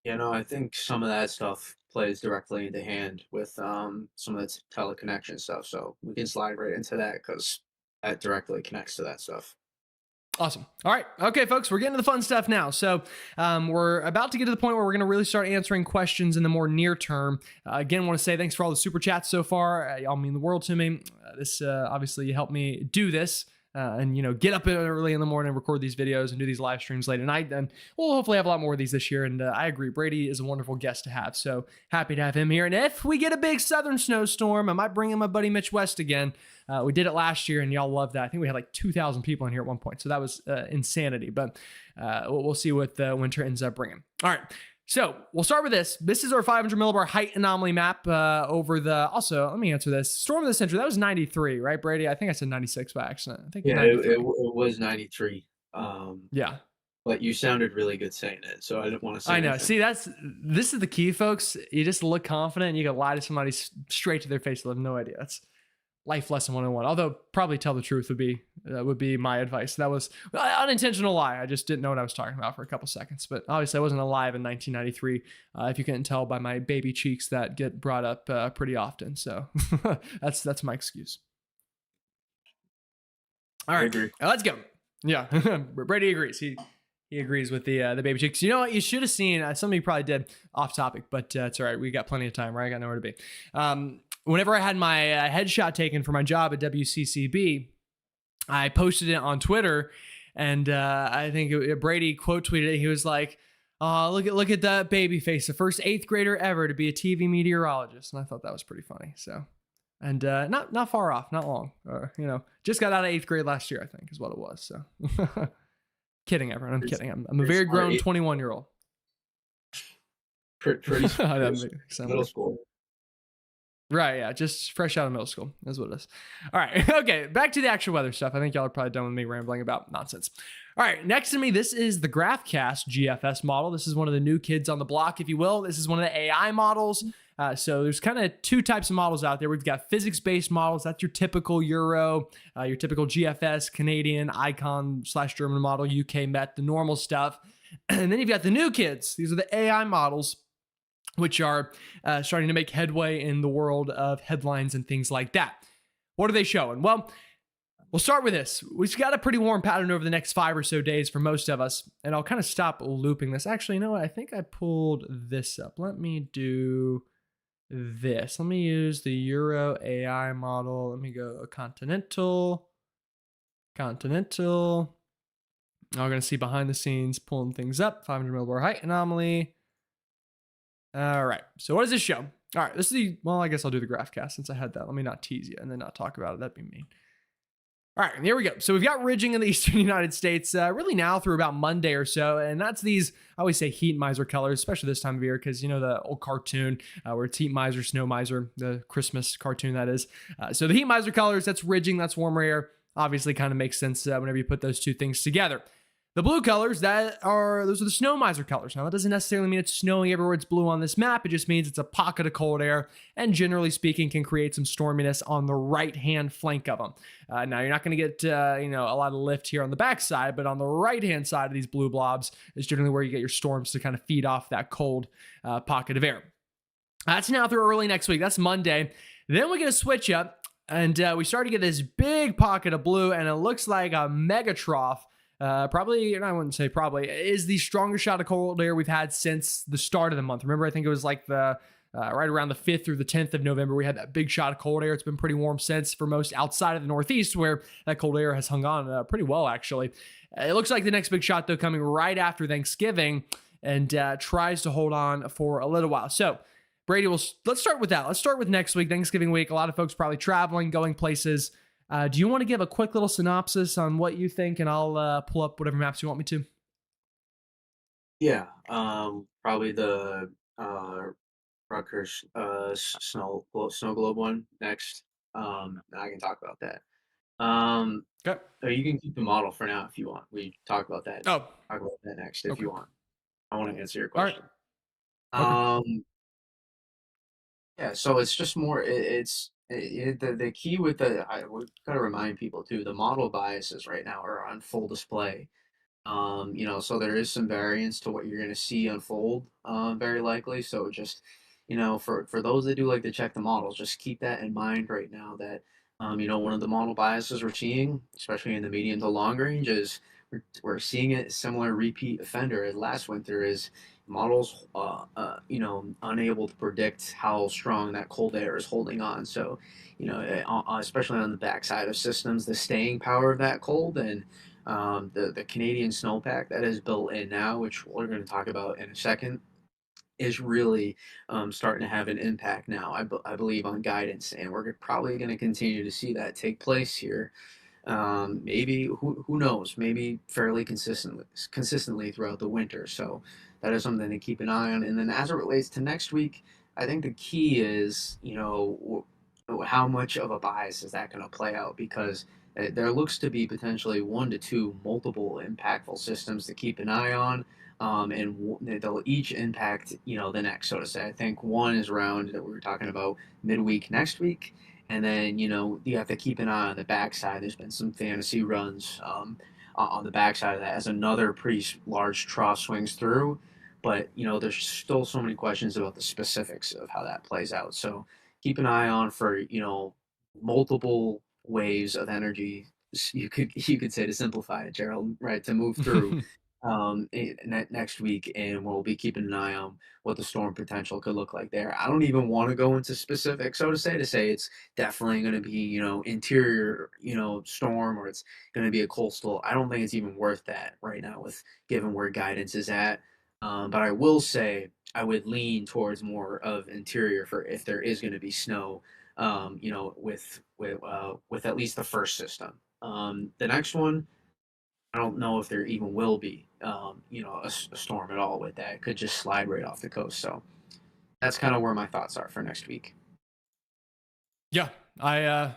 I think some of that stuff plays directly into hand with some of the teleconnection stuff. So we can slide right into that because that directly connects to that stuff. Awesome. All right. Okay, folks, we're getting to the fun stuff now. So we're about to get to the point where we're going to really start answering questions in the more near term. Again, want to say thanks for all the super chats so far. Y'all mean the world to me. This obviously helped me do this. and get up early in the morning, record these videos, and do these live streams late at night. And we'll hopefully have a lot more of these this year. And I agree, Brady is a wonderful guest to have. So happy to have him here. And if we get a big southern snowstorm, I might bring in my buddy Mitch West again. We did it last year, and y'all loved that. I think we had like 2,000 people in here at one point, so that was insanity. But we'll see what the winter ends up bringing. All right. So we'll start with this. This is our 500 millibar height anomaly map over the, also, let me answer this. Storm of the century, that was 93, right, Brady? I think I said 96 by accident. I think it was 93. Yeah. But you sounded really good saying it, so I didn't want to say I know. anything. See, this is the key, folks. You just look confident and you can lie to somebody straight to their face. They'll have no idea. That's life lesson 101. Although probably tell the truth would be my advice. That was unintentional lie. I just didn't know what I was talking about for a couple seconds. But obviously I wasn't alive in 1993. If you couldn't tell by my baby cheeks that get brought up pretty often. So that's my excuse. All right, let's go. Yeah, Brady agrees. He agrees with the baby cheeks. You know what? You should have seen. Some of you probably did off topic, but it's all right. We got plenty of time, right? I got nowhere to be. Whenever I had my headshot taken for my job at WCCB, I posted it on Twitter, and I think Brady quote tweeted it. He was like, "Oh, look at that baby face, the first 8th grader ever to be a TV meteorologist," and I thought that was pretty funny. So, and not far off, not long. Just got out of 8th grade last year, I think, is what it was. So, kidding, everyone. I'm kidding. I'm a very grown 21-year-old. Pretty middle school. Right, yeah, just fresh out of middle school. That's what it is. All right, okay, back to the actual weather stuff. I think y'all are probably done with me rambling about nonsense. All right, next to me, this is the GraphCast GFS model. This is one of the new kids on the block, if you will. This is one of the AI models. So there's kind of 2 types of models out there. We've got physics-based models. That's your typical Euro, your typical GFS, Canadian, Icon/German model, UK Met, the normal stuff. And then you've got the new kids. These are the AI models, which are starting to make headway in the world of headlines and things like that. What are they showing? Well, we'll start with this. We've got a pretty warm pattern over the next 5 or so days for most of us, and I'll kind of stop looping this. Actually, you know what? I think I pulled this up. Let me do this. Let me use the Euro AI model. Let me go continental. Now we're going to see behind the scenes pulling things up. 500 millibar height anomaly. All right, so what does this show? All right, this is well, I guess I'll do the GraphCast since I had that. Let me not tease you and then not talk about it. That'd be mean. All right, here we go. So we've got ridging in the eastern United States really now through about Monday or so. And that's these, I always say heat miser colors, especially this time of year, because the old cartoon where it's heat miser, snow miser, the Christmas cartoon that is. So the heat miser colors, that's ridging, that's warmer air. Obviously kind of makes sense whenever you put those 2 things together. The blue colors, those are the snow miser colors. Now, that doesn't necessarily mean it's snowing everywhere it's blue on this map. It just means it's a pocket of cold air and generally speaking can create some storminess on the right-hand flank of them. Now, you're not going to get, a lot of lift here on the backside, but on the right-hand side of these blue blobs is generally where you get your storms to kind of feed off that cold pocket of air. That's now through early next week. That's Monday. Then we get a switch up and we start to get this big pocket of blue and it looks like a mega trough. Probably, and I wouldn't say probably, is the strongest shot of cold air we've had since the start of the month. Remember, I think it was like the right around the 5th through the 10th of November, we had that big shot of cold air. It's been pretty warm since for most outside of the Northeast, where that cold air has hung on pretty well, actually. It looks like the next big shot, though, coming right after Thanksgiving and tries to hold on for a little while. So, Brady, let's start with that. Let's start with next week, Thanksgiving week. A lot of folks probably traveling, going places. Do you want to give a quick little synopsis on what you think, and I'll pull up whatever maps you want me to? Yeah, probably the Rutgers snow globe one next. I can talk about that. Okay. So you can keep the model for now if you want. We talk about that. Oh, Talk about that next if you want. I want to answer your all right. question. Okay. Yeah, so it's just more. The key with we gotta remind people too. The model biases right now are on full display. So there is some variance to what you're gonna see unfold. Very likely. So just for those that do like to check the models, just keep that in mind right now. That one of the model biases we're seeing, especially in the medium to long range, is we're seeing it similar repeat offender as last winter is models, unable to predict how strong that cold air is holding on. So, especially on the backside of systems, the staying power of that cold and the Canadian snowpack that is built in now, which we're going to talk about in a second, is really starting to have an impact now. I believe on guidance, and we're probably going to continue to see that take place here. Maybe who knows? Maybe fairly consistently throughout the winter. So that is something to keep an eye on. And then as it relates to next week, I think the key is how much of a bias is that going to play out because there looks to be potentially one to two multiple impactful systems to keep an eye on. And they'll each impact the next, so to say. I think one is around that we were talking about midweek next week, and then you have to keep an eye on the backside. There's been some fantasy runs on the backside of that as another pretty large trough swings through, but there's still so many questions about the specifics of how that plays out. So keep an eye on for multiple waves of energy. You could say, to simplify it, Gerald, right, to move through next week, and we'll be keeping an eye on what the storm potential could look like there. I don't even want to go into specifics, so to say it's definitely going to be interior storm, or it's going to be a coastal. I don't think it's even worth that right now with given where guidance is at. But I will say I would lean towards more of interior for if there is going to be snow. With at least the first system. The next one, I don't know if there even will be, a storm at all with that. It could just slide right off the coast. So that's kind of where my thoughts are for next week. Yeah, I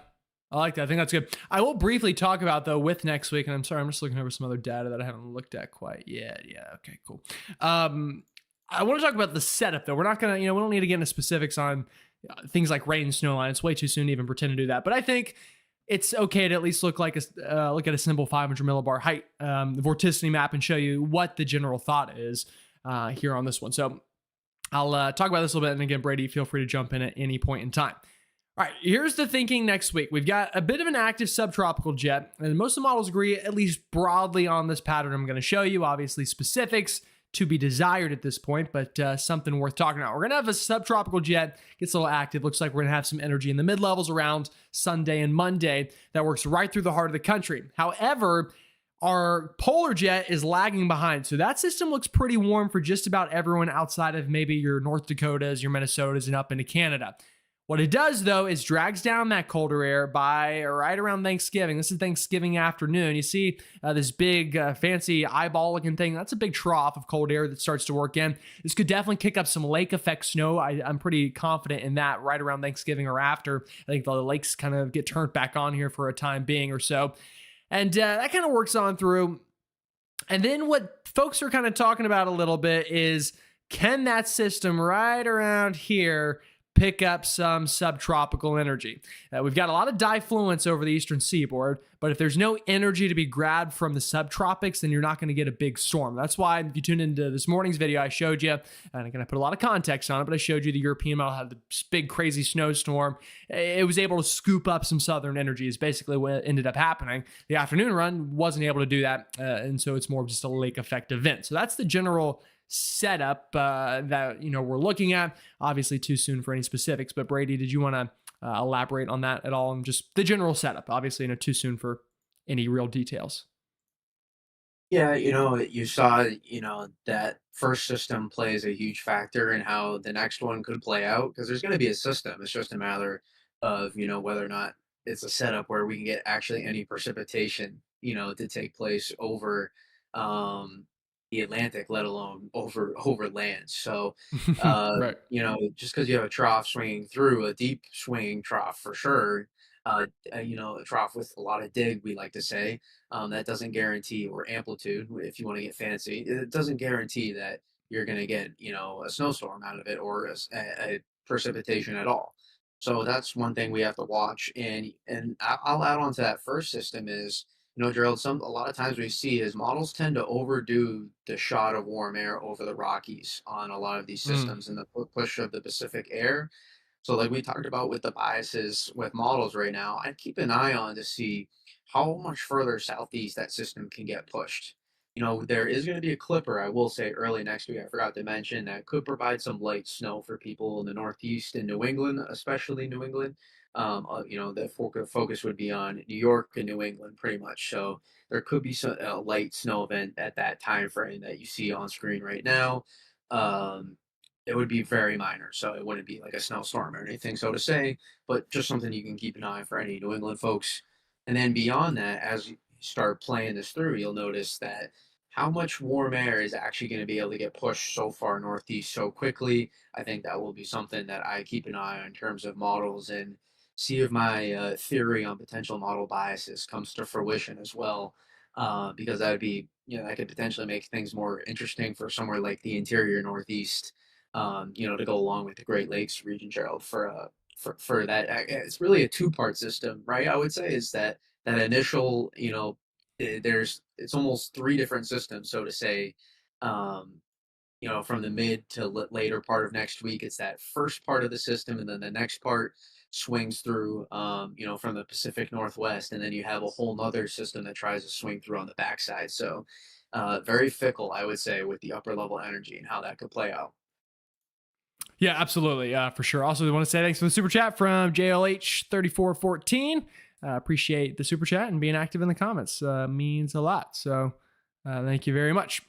like that. I think that's good. I will briefly talk about though with next week, and I'm sorry, I'm just looking over some other data that I haven't looked at quite yet. Yeah, okay, cool. I want to talk about the setup though. We're not gonna, we don't need to get into specifics on things like rain, snow line. It's way too soon to even pretend to do that. But I think it's okay to at least look at a simple 500 millibar height vorticity map and show you what the general thought is here on this one. So I'll talk about this a little bit, and again, Brady, feel free to jump in at any point in time. All right, here's the thinking next week. We've got a bit of an active subtropical jet, and most of the models agree, at least broadly, on this pattern I'm going to show you. Obviously, specifics to be desired at this point, but something worth talking about. We're going to have a subtropical jet, gets a little active. Looks like we're going to have some energy in the mid-levels around Sunday and Monday that works right through the heart of the country. However, our polar jet is lagging behind. So that system looks pretty warm for just about everyone outside of maybe your North Dakotas, your Minnesotas, and up into Canada. What it does, though, is drags down that colder air by right around Thanksgiving. This is Thanksgiving afternoon. You see this big, fancy eyeball-looking thing. That's a big trough of cold air that starts to work in. This could definitely kick up some lake effect snow. I'm pretty confident in that right around Thanksgiving or after. I think the lakes kind of get turned back on here for a time being or so. And that kind of works on through. And then what folks are kind of talking about a little bit is, can that system right around here pick up some subtropical energy? We've got a lot of difluence over the eastern seaboard, but if there's no energy to be grabbed from the subtropics, then you're not going to get a big storm. That's why if you tune into this morning's video, I showed you, and again, I put a lot of context on it, but I showed you the European model had this big crazy snowstorm. It was able to scoop up some southern energy is basically what ended up happening. The afternoon run wasn't able to do that, and so it's more of just a lake effect event. So that's the general setup that we're looking at. Obviously too soon for any specifics, but Brady, did you want to elaborate on that at all, and just the general setup? Obviously too soon for any real details. Yeah, you saw, that first system plays a huge factor in how the next one could play out because there's going to be a system. It's just a matter of, whether or not it's a setup where we can get actually any precipitation, to take place over um, the Atlantic, let alone over land. So, Right. just because you have a trough swinging through, a deep swinging trough for sure, a trough with a lot of dig, we like to say, that doesn't guarantee, or amplitude, if you want to get fancy, it doesn't guarantee that you're going to get, a snowstorm out of it or a precipitation at all. So that's one thing we have to watch. And I'll add on to that first system is, Gerald, a lot of times we see is models tend to overdo the shot of warm air over the Rockies on a lot of these Mm. systems and the push of the Pacific air. So like we talked about with the biases with models right now, I'd keep an eye on to see how much further southeast that system can get pushed. there is going to be a clipper, I will say, early next week. I forgot to mention that could provide some light snow for people in the Northeast and New England, especially New England. The focus would be on New York and New England pretty much. So there could be some light snow event at that time frame that you see on screen right now. Um, it would be very minor, so it wouldn't be like a snowstorm or anything, so to say, but just something you can keep an eye for any New England folks. And then beyond that, as you start playing this through, you'll notice that how much warm air is actually going to be able to get pushed so far northeast so quickly. I think that will be something that I keep an eye on in terms of models and see if my theory on potential model biases comes to fruition as well. Because that would be, that could potentially make things more interesting for somewhere like the interior Northeast, to go along with the Great Lakes region, Gerald, for that. It's really a two-part system, right? I would say is that initial, it's almost three different systems, so to say. Um, from the mid to later part of next week, it's that first part of the system, and then the next part swings through, from the Pacific Northwest, and then you have a whole nother system that tries to swing through on the backside. So, very fickle, I would say, with the upper level energy and how that could play out. Yeah, absolutely. For sure. Also, we want to say thanks for the super chat from JLH3414. Appreciate the super chat and being active in the comments. Means a lot. So thank you very much.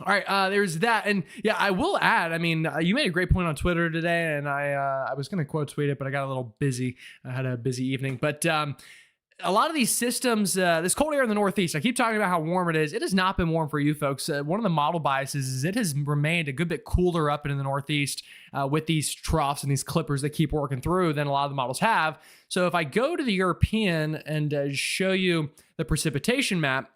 All right, there's that. And yeah, I will add, I mean, you made a great point on Twitter today, and I was going to quote tweet it, but I got a little busy. I had a busy evening. But a lot of these systems, this cold air in the Northeast, I keep talking about how warm it is. It has not been warm for you folks. One of the model biases is it has remained a good bit cooler up in the Northeast with these troughs and these clippers that keep working through than a lot of the models have. So if I go to the European and show you the precipitation map,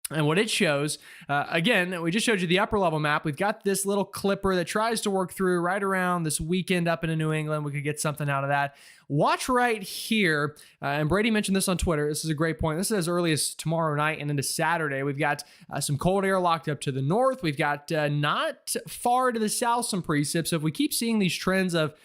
and what it shows, again, we just showed you the upper level map. We've got this little clipper that tries to work through right around this weekend up into New England. We could get something out of that. Watch right here. And Brady mentioned this on Twitter. This is a great point. This is as early as tomorrow night and into Saturday. We've got some cold air locked up to the north. We've got not far to the south some precip. So if we keep seeing these trends of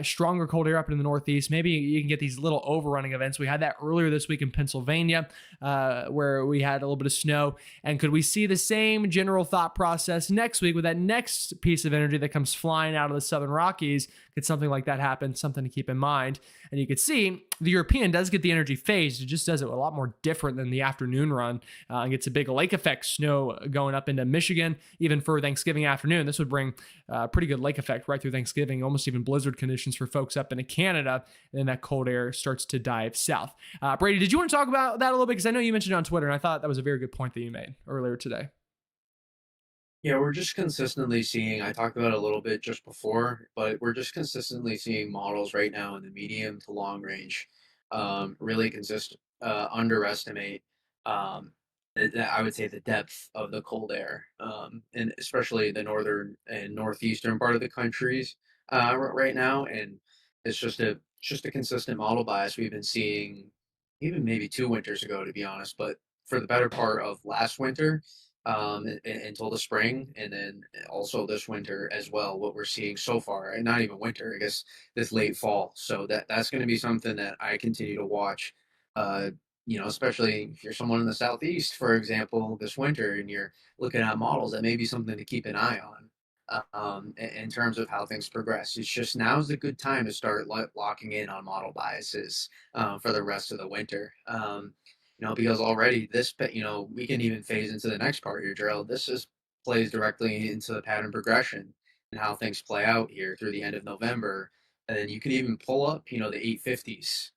stronger cold air up in the Northeast, maybe you can get these little overrunning events. We had that earlier this week in Pennsylvania where we had a little bit of snow. And could we see the same general thought process next week with that next piece of energy that comes flying out of the Southern Rockies? Could something like that happen? Something to keep in mind. And you could see the European does get the energy phased. It just does it a lot more different than the afternoon run and gets a big lake effect snow going up into Michigan, even for Thanksgiving afternoon. This would bring a pretty good lake effect right through Thanksgiving, almost even blizzard conditions for folks up into Canada. And then that cold air starts to dive south. Brady, did you want to talk about that a little bit? Because I know you mentioned it on Twitter, and I thought that was a very good point that you made earlier today. Yeah, we're just consistently seeing, I talked about it a little bit just before, but we're just consistently seeing models right now in the medium to long range really underestimate, um, I would say, the depth of the cold air, and especially the northern and northeastern part of the countries right now. And it's just a consistent model bias we've been seeing even maybe 2 winters ago, to be honest, but for the better part of last winter until the spring, and then also this winter as well. What we're seeing so far, and not even winter, I guess this late fall. So that's going to be something that I continue to watch. Uh, especially if you're someone in the southeast, for example, this winter, and you're looking at models, that may be something to keep an eye on. In terms of how things progress, it's just now's a good time to start locking in on model biases for the rest of the winter. Because already we can even phase into the next part here, Gerald. This just plays directly into the pattern progression and how things play out here through the end of November. And then you can even pull up, the 850s,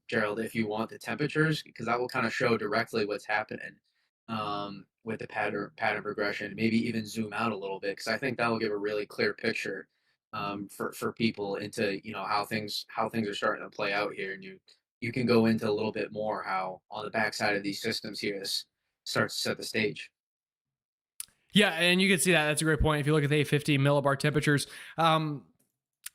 Gerald, if you want the temperatures, because that will kind of show directly what's happening with the pattern progression. Maybe even zoom out a little bit, because I think that will give a really clear picture for people into how things are starting to play out here, and you can go into a little bit more how on the backside of these systems here this starts to set the stage. Yeah, and you can see that. That's a great point. If you look at the 850 millibar temperatures,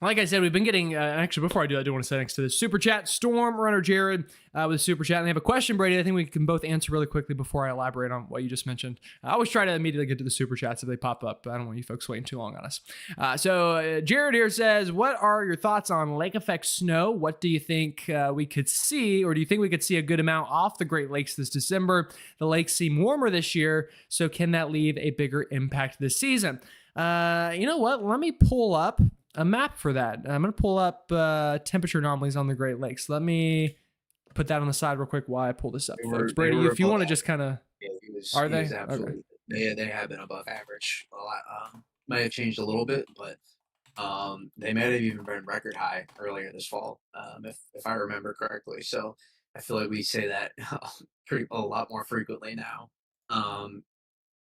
Like I said, we've been getting, actually, before I do, I do want to say next to this super chat, Storm Runner Jared with a super chat. And they have a question, Brady. I think we can both answer really quickly before I elaborate on what you just mentioned. I always try to immediately get to the super chats if they pop up. I don't want you folks waiting too long on us. So Jared here says, what are your thoughts on lake effect snow? What do you think we could see, or do you think we could see a good amount off the Great Lakes this December? The lakes seem warmer this year, so can that leave a bigger impact this season? You know what? Let me pull up a map for that. I'm going to pull up temperature anomalies on the Great Lakes. Let me put that on the side real quick while I pull this up, folks. Brady, if you want to just kind of... Yeah, Are he they? was absolutely. Okay. They have been above average a lot. Might have changed a little bit, but they might have even been record high earlier this fall, if I remember correctly. So I feel like we say that a lot more frequently now.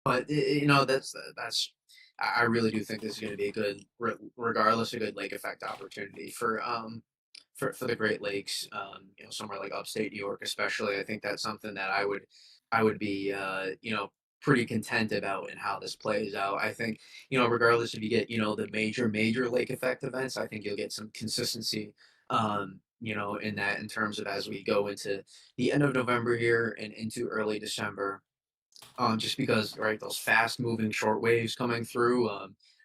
But that's I really do think this is going to be a good, regardless, a good lake effect opportunity for the Great Lakes. Somewhere like upstate New York, especially. I think that's something that I would be pretty content about in how this plays out. I think regardless if you get the major lake effect events, I think you'll get some consistency. In that, in terms of as we go into the end of November here and into early December, just because, right, those fast moving short waves coming through,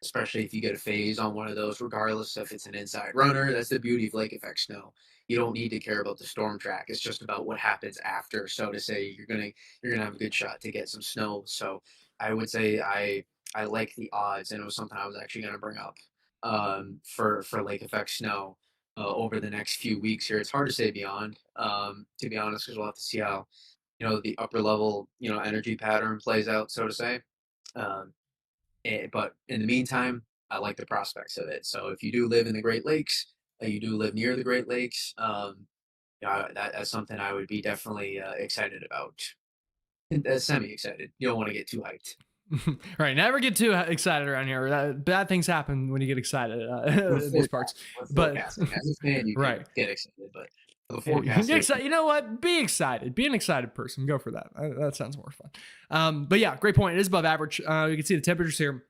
especially if you get a phase on one of those, regardless if it's an inside runner. That's the beauty of lake effect snow. You don't need to care about the storm track. It's just about what happens after. So to say you're gonna have a good shot to get some snow. So I would say I like the odds, and it was something I was actually gonna bring up for lake effect snow over the next few weeks here. It's hard to say beyond, to be honest, because we'll have to see how the upper level energy pattern plays out, so to say. Um, but in the meantime, I like the prospects of it. So if you do live in the Great Lakes, you do live near the Great Lakes, that's something I would be definitely excited about. Semi excited. You don't want to get too hyped. Right, never get too excited around here. Bad things happen when you get excited in these parts. But as a fan, you right, get excited, but the you forecast. you know what? Be excited. Be an excited person. Go for that. That sounds more fun. But yeah, great point. It is above average. You can see the temperatures here.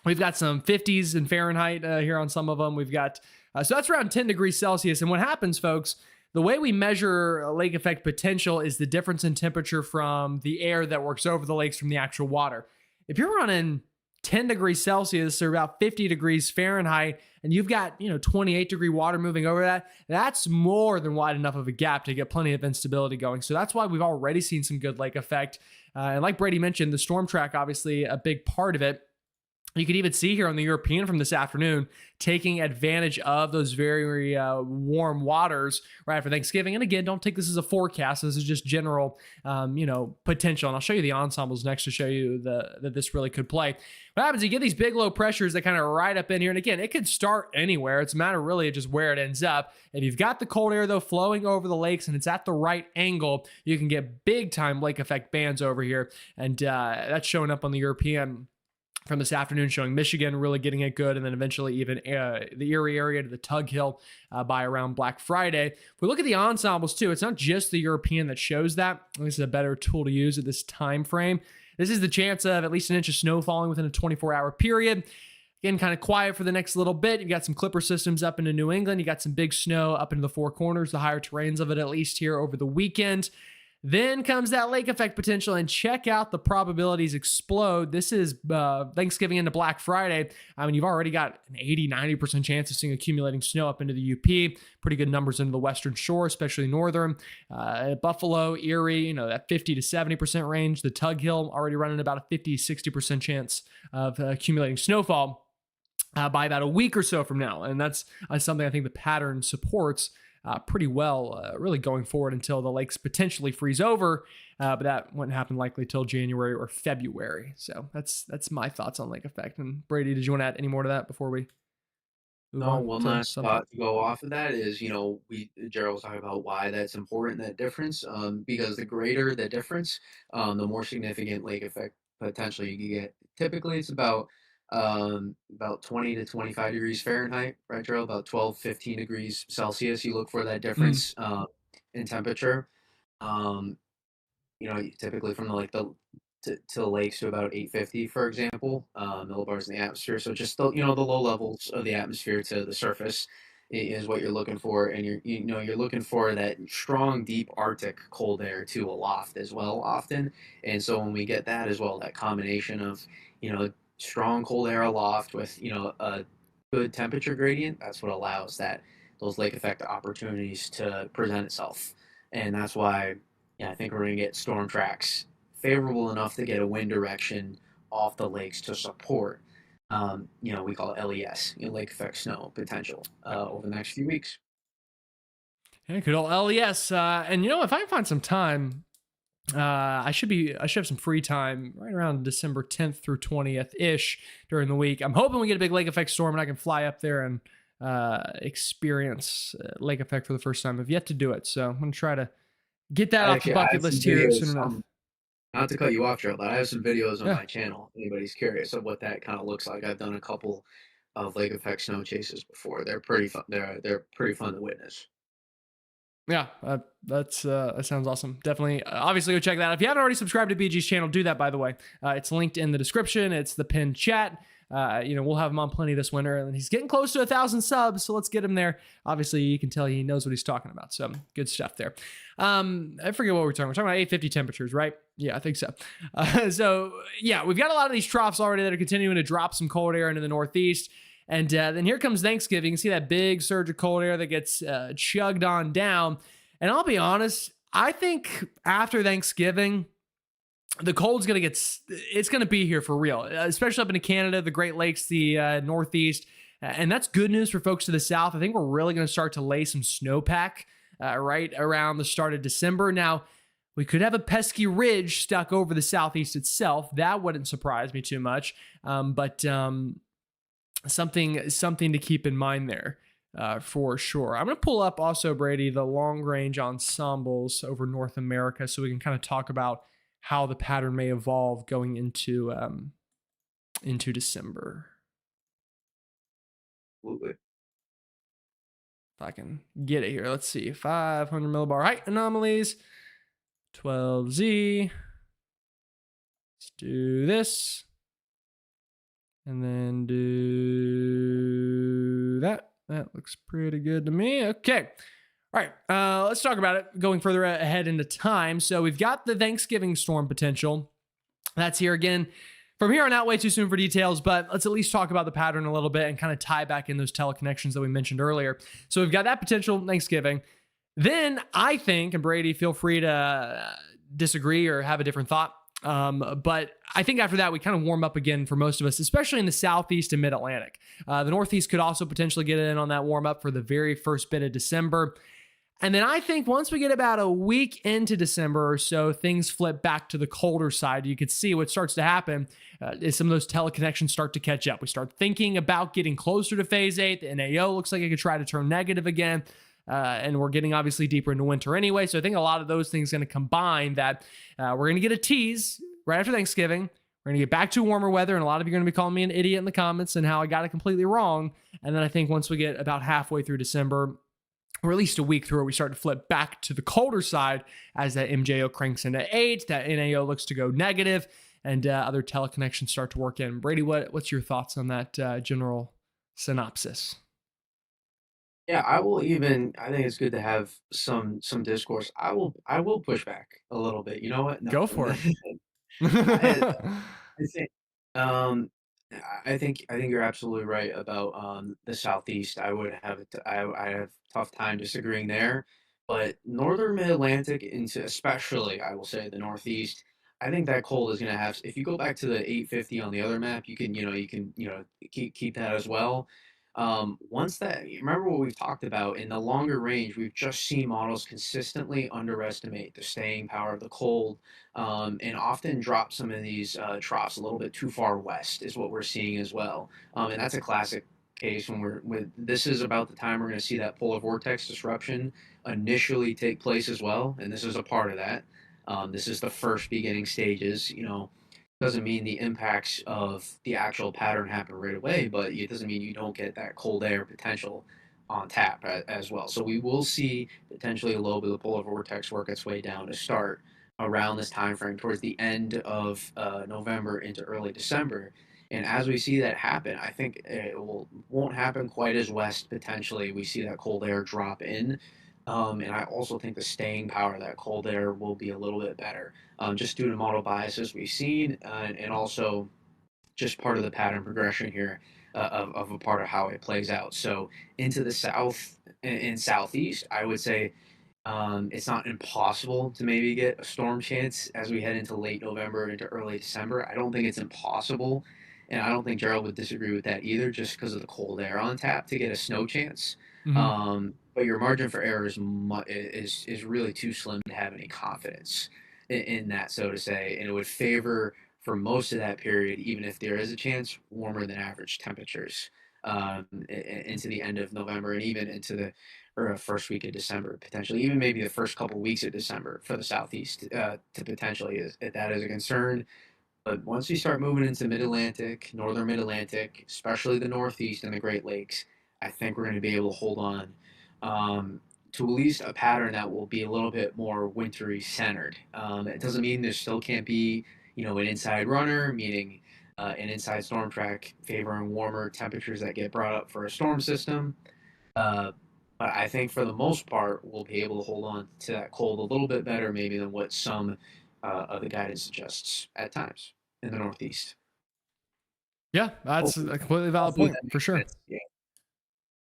We've got some 50s in Fahrenheit here on some of them. We've got so that's around 10 degrees Celsius. And what happens, folks? The way we measure lake effect potential is the difference in temperature from the air that works over the lakes from the actual water. If you're running 10 degrees Celsius or about 50 degrees Fahrenheit, and you've got 28-degree water moving over that, that's more than wide enough of a gap to get plenty of instability going. So that's why we've already seen some good lake effect. And like Brady mentioned, the storm track, obviously a big part of it. You can even see here on the European from this afternoon, taking advantage of those very warm waters right after Thanksgiving. And again, don't take this as a forecast. This is just general, potential. And I'll show you the ensembles next to show you that this really could play. What happens, you get these big low pressures that kind of ride up in here. And again, it could start anywhere. It's a matter really of just where it ends up. If you've got the cold air, though, flowing over the lakes and it's at the right angle, you can get big time lake effect bands over here. And that's showing up on the European from this afternoon, showing Michigan really getting it good, and then eventually even the Erie area to the Tug Hill by around Black Friday. If we look at the ensembles too, it's not just the European that shows that. This is a better tool to use at this time frame. This is the chance of at least an inch of snow falling within a 24-hour period. Again, kind of quiet for the next little bit. You've got some clipper systems up into New England. You got some big snow up into the Four Corners, the higher terrains of it, at least here over the weekend. Then comes that lake effect potential, and check out the probabilities explode. This is Thanksgiving into Black Friday. I mean, you've already got an 80-90% chance of seeing accumulating snow up into the UP. Pretty good numbers into the Western Shore, especially northern. Buffalo, Erie, that 50 to 70% range. The Tug Hill already running about a 50-60% chance of accumulating snowfall by about a week or so from now. And that's something I think the pattern supports pretty well, really going forward until the lakes potentially freeze over, but that wouldn't happen likely till January or February. So that's my thoughts on lake effect. And Brady, did you want to add any more to that before we move No, on one to last something? thought to go off of that is, Gerald was talking about why that's important, that difference, because the greater the difference, the more significant lake effect potential you can get. Typically, it's about 20 to 25 degrees Fahrenheit, right, Gerald? About 12, 15 degrees Celsius. You look for that Mm, difference in temperature. Um, typically from the to lakes to about 850, for example, millibars in the atmosphere. So just the the low levels of the atmosphere to the surface is what you're looking for, and you're looking for that strong, deep Arctic cold air to aloft as well often. And so when we get that as well, that combination of strong cold air aloft with a good temperature gradient, that's what allows that those lake effect opportunities to present itself. And that's why, yeah, I think we're going to get storm tracks favorable enough to get a wind direction off the lakes to support, we call it LES, lake effect snow potential over the next few weeks. Yeah, good old LES. And if I can find some time, I should have some free time right around December 10th through 20th ish during the week. I'm hoping we get a big lake effect storm and I can fly up there and experience lake effect for the first time. I've yet to do it, so I'm gonna try to get that off the I bucket have some list here videos. soon enough. Not to cut you off, Joe, but I have some videos on Yeah. my channel. If anybody's curious of what that kind of looks like. I've done a couple of lake effect snow chases before. They're pretty fun. They're pretty fun to witness. Yeah, that sounds awesome. Definitely, obviously, go check that out. If you haven't already subscribed to BG's channel, do that. By the way, it's linked in the description. It's the pinned chat. We'll have him on plenty this winter, and he's getting close to 1,000 subs, so let's get him there. Obviously, you can tell he knows what he's talking about. So good stuff there. I forget what we're talking. We're talking about 850 temperatures, right? Yeah, I think so. So yeah, we've got a lot of these troughs already that are continuing to drop some cold air into the Northeast. And then here comes Thanksgiving. You see that big surge of cold air that gets chugged on down. And I'll be honest, I think after Thanksgiving, the cold's going to it's going to be here for real, especially up into Canada, the Great Lakes, the Northeast. And that's good news for folks to the South. I think we're really going to start to lay some snowpack right around the start of December. Now, we could have a pesky ridge stuck over the Southeast itself. That wouldn't surprise me too much. But something to keep in mind there for sure. I'm going to pull up also, Brady, the long range ensembles over North America so we can kind of talk about how the pattern may evolve going into December. Absolutely. If I can get it here. Let's see. 500 millibar height anomalies. 12Z. Let's do this. And then do that. That looks pretty good to me. Okay. All right. Let's talk about it going further ahead into time. So we've got the Thanksgiving storm potential. That's here again. From here on out, way too soon for details, but let's at least talk about the pattern a little bit and kind of tie back in those teleconnections that we mentioned earlier. So we've got that potential Thanksgiving. Then I think, and Brady, feel free to disagree or have a different thought. But I think after that, we kind of warm up again for most of us, especially in the Southeast and Mid-Atlantic. The Northeast could also potentially get in on that warm up for the very first bit of December. And then I think once we get about a week into December or so, things flip back to the colder side. You could see what starts to happen is some of those teleconnections start to catch up. We start thinking about getting closer to phase 8. The NAO looks like it could try to turn negative again. And we're getting obviously deeper into winter anyway. So I think a lot of those things are going to combine that we're going to get a tease right after Thanksgiving. We're going to get back to warmer weather. And a lot of you are going to be calling me an idiot in the comments and how I got it completely wrong. And then I think once we get about halfway through December, or at least a week through, we start to flip back to the colder side as that MJO cranks into 8, that NAO looks to go negative, and other teleconnections start to work in. Brady, what's your thoughts on that general synopsis? Yeah, I will even. I think it's good to have some discourse. I will push back a little bit. You know what? No, Go for I, it. I think um I think you're absolutely right about the southeast. I have a tough time disagreeing there, but northern mid Atlantic into especially I will say the northeast. I think that cold is going to have. If you go back to the 850 on the other map, you can keep that as well. Once that you remember what we've talked about in the longer range, we've just seen models consistently underestimate the staying power of the cold and often drop some of these troughs a little bit too far west is what we're seeing as well. And that's a classic case when this is about the time we're going to see that polar vortex disruption initially take place as well, and this is a part of that. This is the first beginning stages. Doesn't mean the impacts of the actual pattern happen right away, but it doesn't mean you don't get that cold air potential on tap as well. So we will see potentially a low bit of the polar vortex work its way down to start. around this time frame towards the end of November into early December. And as we see that happen, I think won't happen quite as west potentially. We see that cold air drop in. And I also think the staying power of that cold air will be a little bit better, just due to model biases we've seen, and also just part of the pattern progression here of a part of how it plays out. So into the south and southeast, I would say it's not impossible to maybe get a storm chance as we head into late November into early December. I don't think it's impossible, and I don't think Gerald would disagree with that either, just because of the cold air on tap to get a snow chance. Hmm. But your margin for error is really too slim to have any confidence in that, so to say, and it would favor for most of that period, even if there is a chance, warmer than average temperatures into the end of November and even into the or a first week of December, potentially, even maybe the first couple weeks of December for the Southeast to potentially, if that is a concern. But once we start moving into Mid Atlantic, Northern Mid Atlantic, especially the Northeast and the Great Lakes, I think we're going to be able to hold on to at least a pattern that will be a little bit more wintry centered. It doesn't mean there still can't be, an inside runner, meaning an inside storm track favoring warmer temperatures that get brought up for a storm system. Uh, but I think for the most part, we'll be able to hold on to that cold a little bit better, maybe than what some of the guidance suggests at times in the Northeast. Yeah, that's Hopefully, a completely valid hopefully point that for makes sure. sense. Yeah.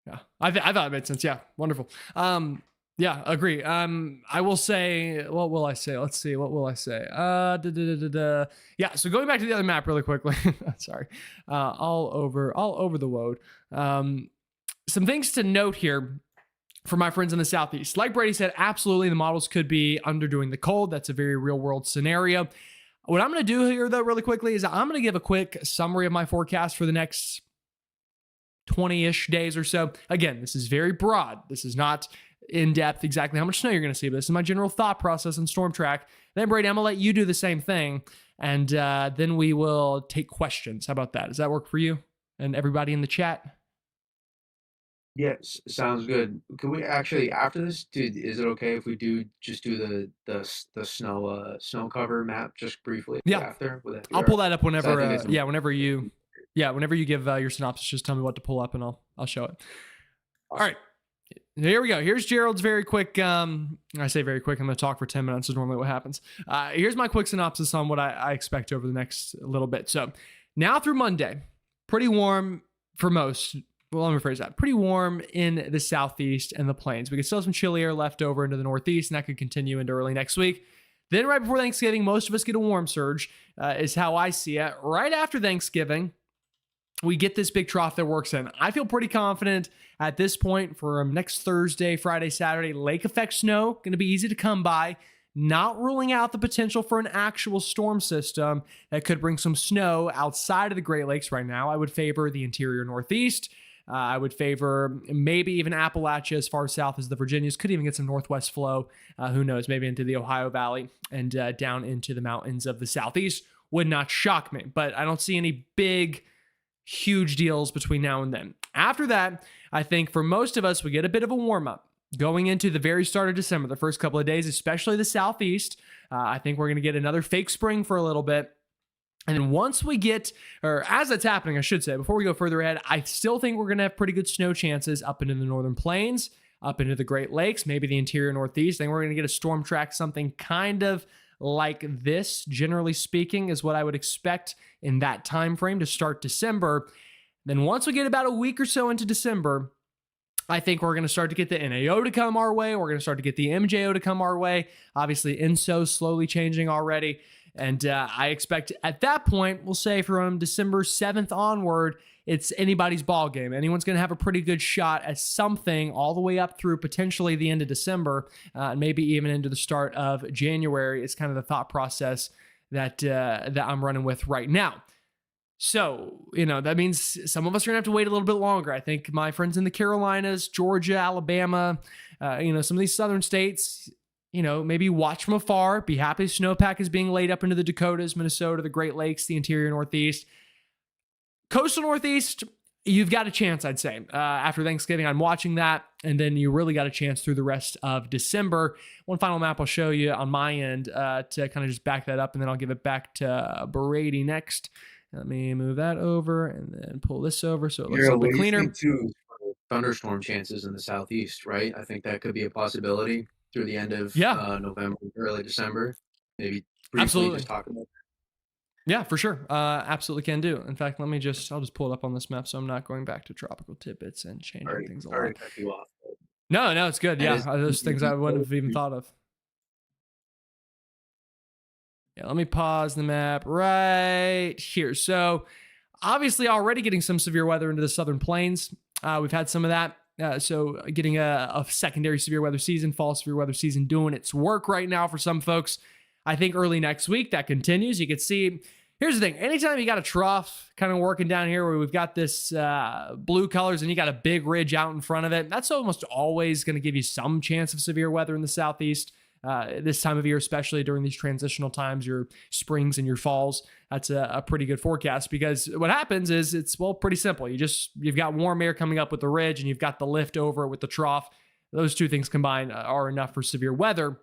Yeah, I thought it made sense. Yeah, wonderful. Yeah, agree. I will say, what will I say? Let's see, what will I say? Yeah. So going back to the other map really quickly. Sorry, all over the woad. Some things to note here for my friends in the Southeast. Like Brady said, absolutely, the models could be underdoing the cold. That's a very real world scenario. What I'm going to do here, though, really quickly, is I'm going to give a quick summary of my forecast for the next 20-ish days or so. Again, this is very broad. This is not in depth exactly how much snow you're going to see, but this is my general thought process on Storm Track. Then, Brady, I'm going to let you do the same thing, and then we will take questions. How about that? Does that work for you and everybody in the chat? Yes, sounds good. Can we actually after this, dude? Is it okay if we just do the snow cover map just briefly Yeah, after? Would that be I'll all pull right? that up 'Cause I whenever. think it's Whenever you give your synopsis, just tell me what to pull up, and I'll show it. All awesome. right. Here we go. Here's Gerald's very quick. I say very quick. I'm going to talk for 10 minutes is normally what happens. Here's my quick synopsis on what I expect over the next little bit. So now through Monday, pretty warm for most. Well, let me rephrase that. Pretty warm in the Southeast and the plains. We could still have some chilly air left over into the Northeast, and that could continue into early next week. Then right before Thanksgiving, most of us get a warm surge, is how I see it. Right after Thanksgiving, we get this big trough that works in. I feel pretty confident at this point for next Thursday, Friday, Saturday, lake effect snow, going to be easy to come by. Not ruling out the potential for an actual storm system that could bring some snow outside of the Great Lakes right now. I would favor the interior Northeast. I would favor maybe even Appalachia as far south as the Virginias. Could even get some northwest flow. Who knows? Maybe into the Ohio Valley and down into the mountains of the Southeast. Would not shock me, but I don't see any big, huge deals between now and then. After that, I think for most of us, we get a bit of a warm up going into the very start of December, the first couple of days, especially the Southeast. I think we're going to get another fake spring for a little bit. And then once we get, or as that's happening, I should say, before we go further ahead, I still think we're going to have pretty good snow chances up into the Northern Plains, up into the Great Lakes, maybe the interior Northeast. I think we're going to get a storm track, something kind of like this, generally speaking, is what I would expect in that time frame to start December. Then once we get about a week or so into December, I think we're going to start to get the NAO to come our way. We're going to start to get the MJO to come our way. Obviously, ENSO slowly changing already. And I expect at that point, we'll say from December 7th onward, it's anybody's ball game. Anyone's going to have a pretty good shot at something all the way up through potentially the end of December, maybe even into the start of January. It's kind of the thought process that I'm running with right now. So, that means some of us are going to have to wait a little bit longer. I think my friends in the Carolinas, Georgia, Alabama, some of these southern states, maybe watch from afar, be happy snowpack is being laid up into the Dakotas, Minnesota, the Great Lakes, the interior Northeast. Coastal Northeast, You've got a chance, I'd say. After Thanksgiving, I'm watching that, and then you really got a chance through the rest of December. One final map I'll show you on my end to kind of just back that up, and then I'll give it back to Brady next. Let me move that over and then pull this over so it looks a Mira, little what bit do you think cleaner. too for thunderstorm chances in the southeast, right? I think that could be a possibility through the end of Yeah, November, early December. Maybe briefly just absolutely. talk about Yeah, for sure. Absolutely can do. In fact, I'll just pull it up on this map so I'm not going back to tropical tidbits and changing things a sorry lot. to cut you off. But No, no, it's good. that Yeah, is those things I wouldn't have even thought of. Yeah, let me pause the map right here. So, obviously, already getting some severe weather into the southern plains. We've had some of that. So, getting a secondary severe weather season, fall severe weather season doing its work right now for some folks. I think early next week that continues. You can see, here's the thing, anytime you got a trough kind of working down here where we've got this blue colors and you got a big ridge out in front of it, that's almost always going to give you some chance of severe weather in the southeast. This time of year, especially during these transitional times, your springs and your falls, that's a pretty good forecast, because what happens is it's, well, pretty simple. You've got warm air coming up with the ridge and you've got the lift over with the trough. Those two things combined are enough for severe weather.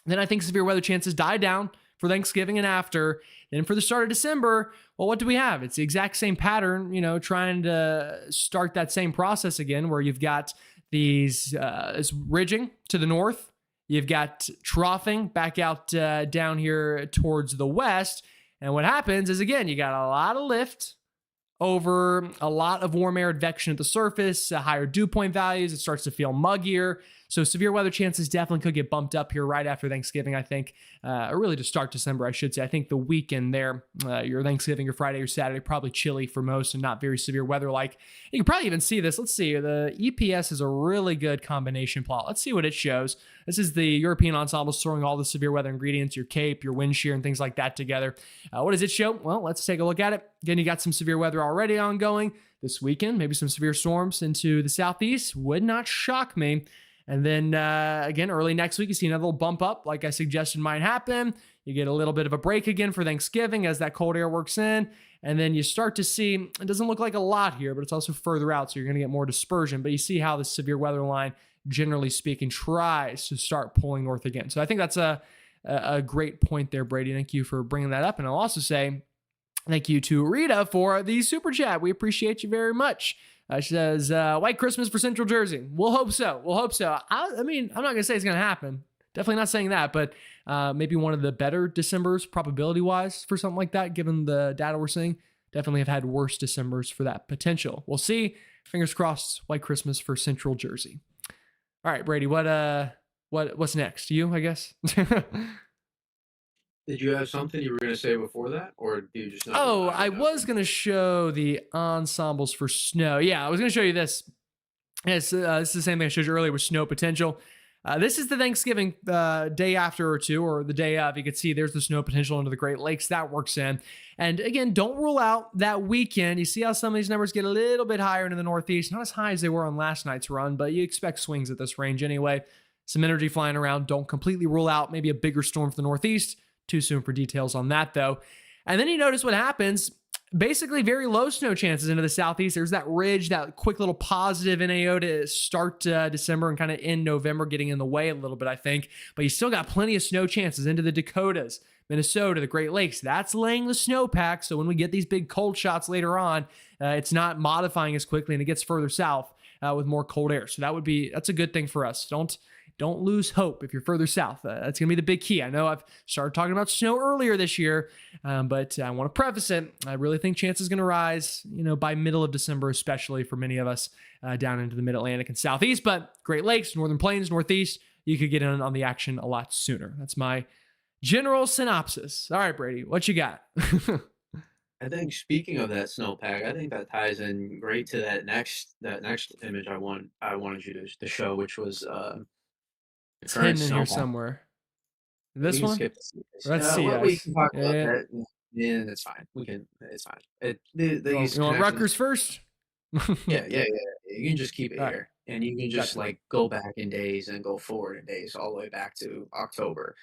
Then I think severe weather chances die down for Thanksgiving and after. Then for the start of December, well, what do we have? It's the exact same pattern, trying to start that same process again, where you've got this ridging to the north. You've got troughing back out down here towards the west. And what happens is, again, you got a lot of lift over a lot of warm air advection at the surface, higher dew point values. It starts to feel muggier. So severe weather chances definitely could get bumped up here right after Thanksgiving, I think, or really to start December, I should say. I think the weekend there, your Thanksgiving, your Friday, your Saturday, probably chilly for most and not very severe weather like. You can probably even see this. Let's see. The EPS is a really good combination plot. Let's see what it shows. This is the European ensemble throwing all the severe weather ingredients, your cape, your wind shear, and things like that together. What does it show? Well, let's take a look at it. Again, you got some severe weather already ongoing this weekend, maybe some severe storms into the southeast. Would not shock me. And then again, early next week, you see another little bump up, like I suggested might happen. You get a little bit of a break again for Thanksgiving as that cold air works in. And then you start to see, it doesn't look like a lot here, but it's also further out, so you're going to get more dispersion. But you see how the severe weather line, generally speaking, tries to start pulling north again. So I think that's a great point there, Brady. Thank you for bringing that up. And I'll also say thank you to Rita for the super chat. We appreciate you very much. She says, White Christmas for Central Jersey. We'll hope so. We'll hope so. I mean, I'm not going to say it's going to happen. Definitely not saying that, but maybe one of the better Decembers probability-wise for something like that, given the data we're seeing. Definitely have had worse Decembers for that potential. We'll see. Fingers crossed, White Christmas for Central Jersey. All right, Brady, what's next? You, I guess? Did you have something you were going to say before that, or do you just know? Oh, I was going to show the ensembles for snow. Yeah, I was going to show you this. This is the same thing I showed you earlier with snow potential. This is the Thanksgiving day after or two, or the day of. You can see there's the snow potential into the Great Lakes. That works in. And again, don't rule out that weekend. You see how some of these numbers get a little bit higher into the Northeast. Not as high as they were on last night's run, but you expect swings at this range anyway. Some energy flying around. Don't completely rule out maybe a bigger storm for the Northeast. Too soon for details on that, though. And then you notice what happens. Basically, very low snow chances into the southeast. There's that ridge, that quick little positive NAO to start December and kind of end November, getting in the way a little bit, I think. But you still got plenty of snow chances into the Dakotas, Minnesota, the Great Lakes. That's laying the snowpack. So when we get these big cold shots later on, it's not modifying as quickly and it gets further south with more cold air. So that's a good thing for us. Don't lose hope if you're further south. That's going to be the big key. I know I've started talking about snow earlier this year, but I want to preface it. I really think chances going to rise, by middle of December, especially for many of us down into the mid-Atlantic and southeast. But Great Lakes, Northern Plains, Northeast, you could get in on the action a lot sooner. That's my general synopsis. All right, Brady, what you got? I think speaking of that snowpack, I think that ties in great to that next image I wanted you to show, which was It's current hidden in here snowfall. somewhere. We This can one? skip this. Let's see. We can talk about Yeah. that. Yeah, that's fine. We can. It's fine. You want Rutgers first? Yeah. You can just keep it All right. here, and you can just Gotcha. go back in days and go forward in days, all the way back to October.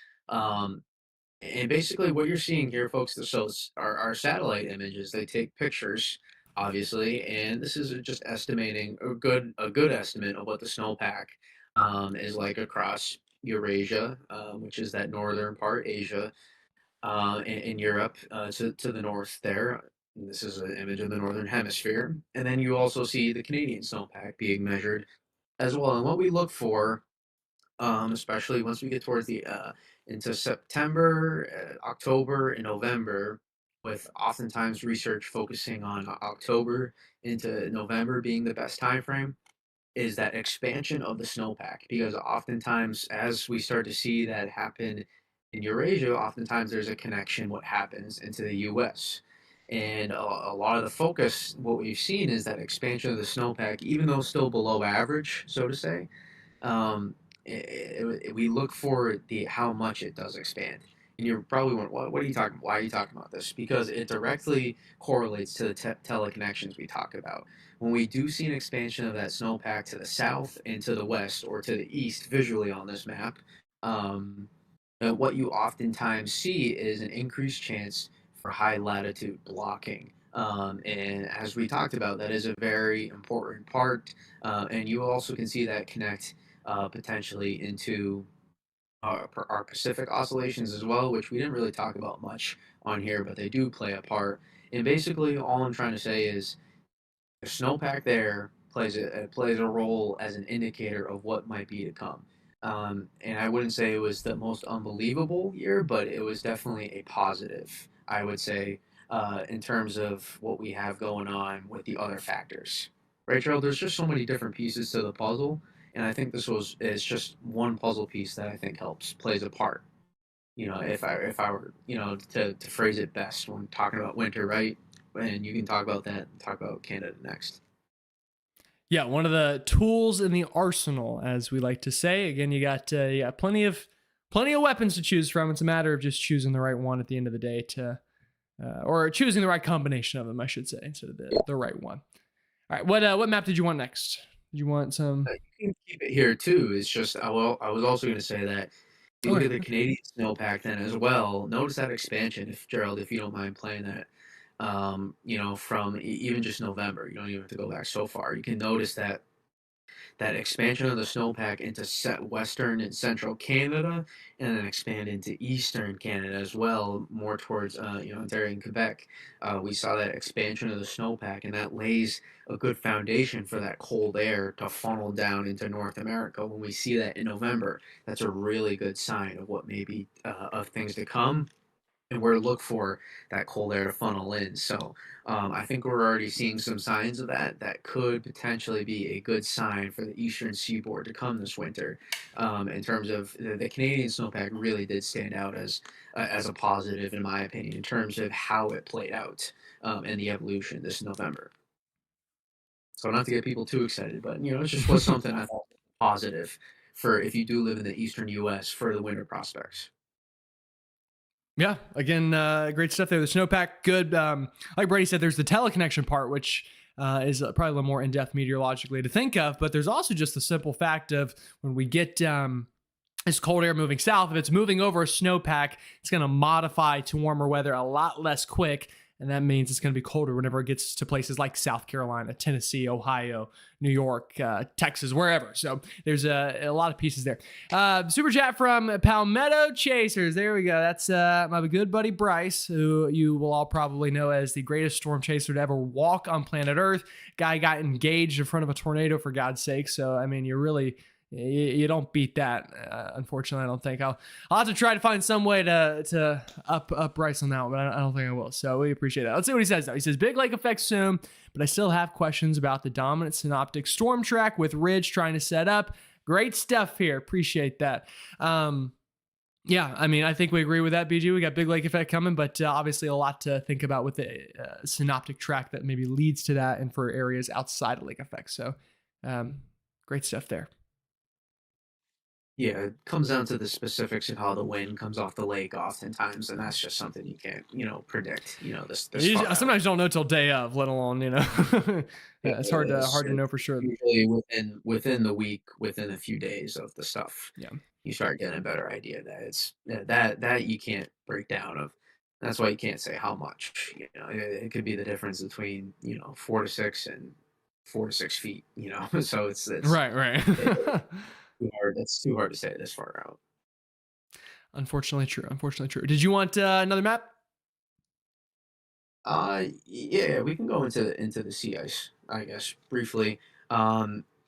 And basically, what you're seeing here, folks, so our satellite images, they take pictures obviously, and this is just estimating a good estimate of what the snowpack is like across Eurasia, which is that northern part, Asia, in Europe to the north there. And this is an image of the northern hemisphere, and then you also see the Canadian snowpack being measured as well. And what we look for, especially once we get towards the into September, October, and November, with oftentimes research focusing on October into November being the best time frame, is that expansion of the snowpack. Because oftentimes, as we start to see that happen in Eurasia, oftentimes there's a connection what happens into the U.S. And a lot of the focus, what we've seen is that expansion of the snowpack, even though still below average, so to say, um, we look for the how much it does expand. And you're probably wondering, what are you talking? Why are you talking about this? Because it directly correlates to the teleconnections we talk about. When we do see an expansion of that snowpack to the south and to the west or to the east visually on this map, um, what you oftentimes see is an increased chance for high latitude blocking. And as we talked about, that is a very important part. And you also can see that connect potentially into our Pacific oscillations as well, which we didn't really talk about much on here, but they do play a part. And basically, all I'm trying to say is the snowpack there plays a role as an indicator of what might be to come. And I wouldn't say it was the most unbelievable year, but it was definitely a positive, I would say, in terms of what we have going on with the other factors. Right, Gerald? There's just so many different pieces to the puzzle, and I think this was is just one puzzle piece that I think helps plays a part. If I were to phrase it best when talking about winter, right? And you can talk about that. Talk about Canada next. Yeah, one of the tools in the arsenal, as we like to say. Again, you got plenty of weapons to choose from. It's a matter of just choosing the right one at the end of the day or choosing the right combination of them, I should say, instead of the right one. All right, what map did you want next? Did you want some? You can keep it here too. It's just I was also going to say that if you look Okay. at the Canadian snowpack then as well. Notice that expansion, if Gerald, if you don't mind playing that. From even just November, you don't even have to go back so far. You can notice that expansion of the snowpack into western and central Canada, and then expand into eastern Canada as well, more towards Ontario and Quebec. We saw that expansion of the snowpack, and that lays a good foundation for that cold air to funnel down into North America. When we see that in November, that's a really good sign of what may be of things to come and where to look for that cold air to funnel in. So I think we're already seeing some signs of that. That could potentially be a good sign for the eastern seaboard to come this winter. In terms of the Canadian snowpack, really did stand out as a positive in my opinion in terms of how it played out and the evolution this November. So not to get people too excited, but it just was something I thought positive for if you do live in the eastern U.S. for the winter prospects. Yeah, again, great stuff there. The snowpack, good. Like Brady said, there's the teleconnection part, which is probably a little more in depth meteorologically to think of. But there's also just the simple fact of when we get this cold air moving south, if it's moving over a snowpack, it's going to modify to warmer weather a lot less quick. And that means it's going to be colder whenever it gets to places like South Carolina, Tennessee, Ohio, New York, Texas, wherever. So there's a lot of pieces there. Super chat from Palmetto Chasers. There we go. That's my good buddy Bryce, who you will all probably know as the greatest storm chaser to ever walk on planet Earth. Guy got engaged in front of a tornado, for God's sake. So, I mean, you don't beat that, unfortunately. I don't think I'll have to try to find some way to up Bryce on that one, but I don't think I will. So we appreciate that. Let's see what he says though. He says big lake effect soon, but I still have questions about the dominant synoptic storm track with Ridge trying to set up. Great stuff here. Appreciate that. Yeah, I mean, I think we agree with that, BG. We got big lake effect coming, but obviously a lot to think about with the synoptic track that maybe leads to that and for areas outside of lake effect. So great stuff there. Yeah, it comes down to the specifics of how the wind comes off the lake oftentimes, and that's just something you can't, predict, this You far out. sometimes don't know till day of, let alone, Yeah, it's hard to know for sure. usually within the week, within a few days of the stuff, Yeah. you start getting a better idea that it's that you can't break down of. That's why you can't say how much. It could be the difference between 4 to 6 and 4 to 6 feet. So Right, it, right. too hard. It's too hard to say this far out. Unfortunately true. Unfortunately true. Did you want another map? Yeah, we can go into the sea ice, I guess, briefly.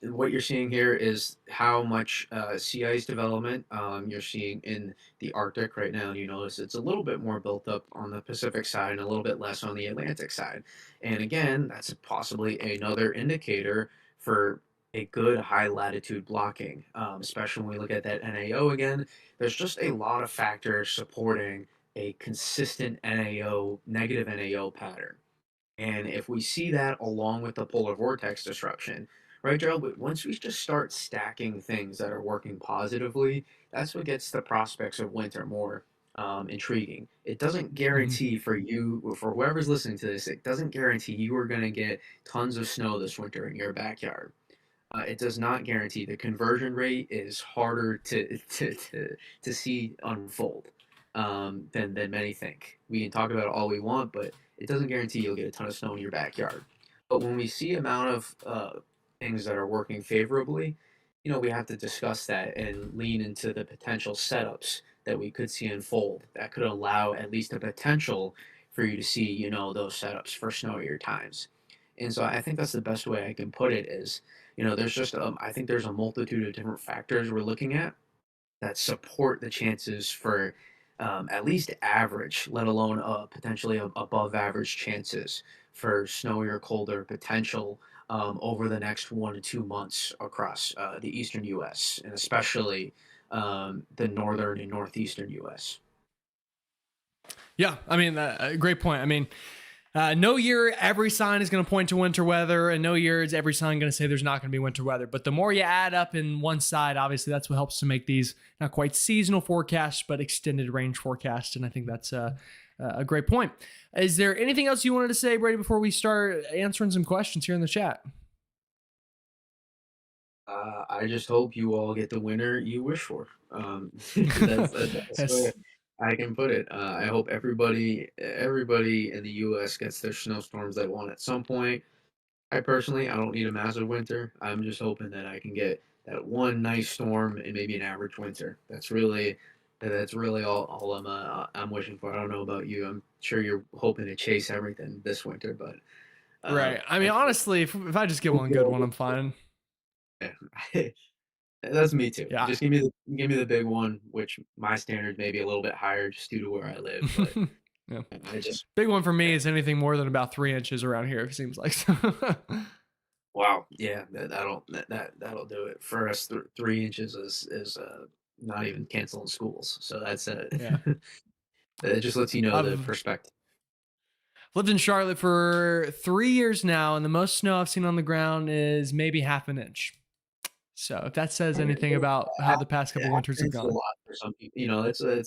What you're seeing here is how much sea ice development you're seeing in the Arctic right now. You notice it's a little bit more built up on the Pacific side and a little bit less on the Atlantic side. And again, that's possibly another indicator for a good high latitude blocking, especially when we look at that NAO again. There's just a lot of factors supporting a consistent NAO, negative NAO pattern. And if we see that along with the polar vortex disruption, right, Gerald, but once we just start stacking things that are working positively, that's what gets the prospects of winter more intriguing. It doesn't Mhm. guarantee for you, for whoever's listening to this, it doesn't guarantee you are going to get tons of snow this winter in your backyard. It does not guarantee the conversion rate is harder to see unfold than many think. We can talk about it all we want, but it doesn't guarantee you'll get a ton of snow in your backyard. But when we see amount of things that are working favorably, we have to discuss that and lean into the potential setups that we could see unfold that could allow at least a potential for you to see, those setups for snowier times. And so I think that's the best way I can put it is, there's just I think there's a multitude of different factors we're looking at that support the chances for at least average, let alone potentially above average chances for snowier, colder potential over the next 1 to 2 months across the eastern U.S. and especially the northern and northeastern U.S. Yeah, I mean, great point. I mean, no year every sign is going to point to winter weather, and no year is every sign going to say there's not going to be winter weather. But the more you add up in one side, obviously that's what helps to make these not quite seasonal forecasts, but extended range forecasts. And I think that's a great point. Is there anything else you wanted to say, Brady, before we start answering some questions here in the chat? I just hope you all get the winner you wish for. That's the best way Yes. I can put it. I hope everybody in the U.S. gets their snowstorms they want at some point. I don't need a massive winter. I'm just hoping that I can get that one nice storm and maybe an average winter. That's really all I'm wishing for. I don't know about you. I'm sure you're hoping to chase everything this winter, but Right. I mean, I honestly, if I just get hope one you good all one, I'm fine. get. Yeah. That's me too. Yeah. Just give me the big one, which my standard may be a little bit higher just due to where I live, but Yeah. I just Big one for me yeah. is anything more than about 3 inches around here, it seems like. Wow, yeah, that'll do it for us. 3 inches is not even canceling schools, so that's it. Yeah. It just lets you know the I've perspective. lived in Charlotte for 3 years now, and the most snow I've seen on the ground is maybe half an inch. So if that says anything about how the past couple Half winters an have inch is a gone. lot for some people.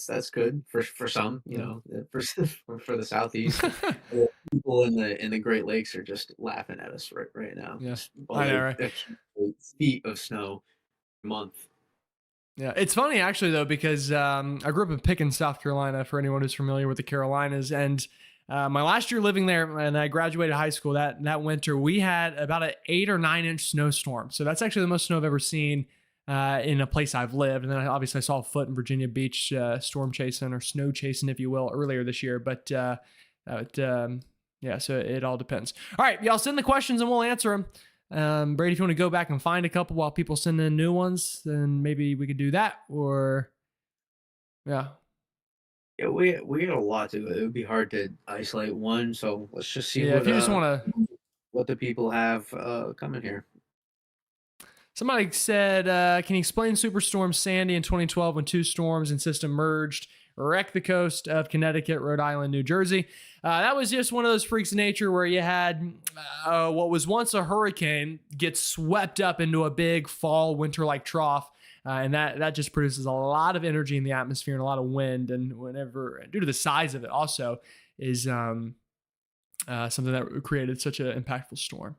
That's good for some. Yeah. For the southeast, the people in the Great Lakes are just laughing at us right now. Yeah. While I know, they right? accumulate feet of snow a month. Yeah. It's funny actually though, because I grew up in Pickens, South Carolina, for anyone who's familiar with the Carolinas. And my last year living there, and I graduated high school that winter, we had about an 8 or 9 inch snowstorm. So that's actually the most snow I've ever seen in a place I've lived. And then obviously I saw a foot in Virginia Beach storm chasing, or snow chasing, if you will, earlier this year. But yeah, so it all depends. All right, y'all send the questions and we'll answer them. Brady, if you want to go back and find a couple while people send in new ones, then maybe we could do that. Or yeah, Yeah, we got a lot to it. It would be hard to isolate one, so let's just see yeah. If you just want to, what the people have coming here. somebody said, can you explain Superstorm Sandy in 2012 when two storms and system merged, wrecked the coast of Connecticut, Rhode Island, New Jersey? That was just one of those freaks of nature where you had what was once a hurricane get swept up into a big fall winter-like trough. And that just produces a lot of energy in the atmosphere and a lot of wind. And whenever, due to the size of it, also is something that created such an impactful storm.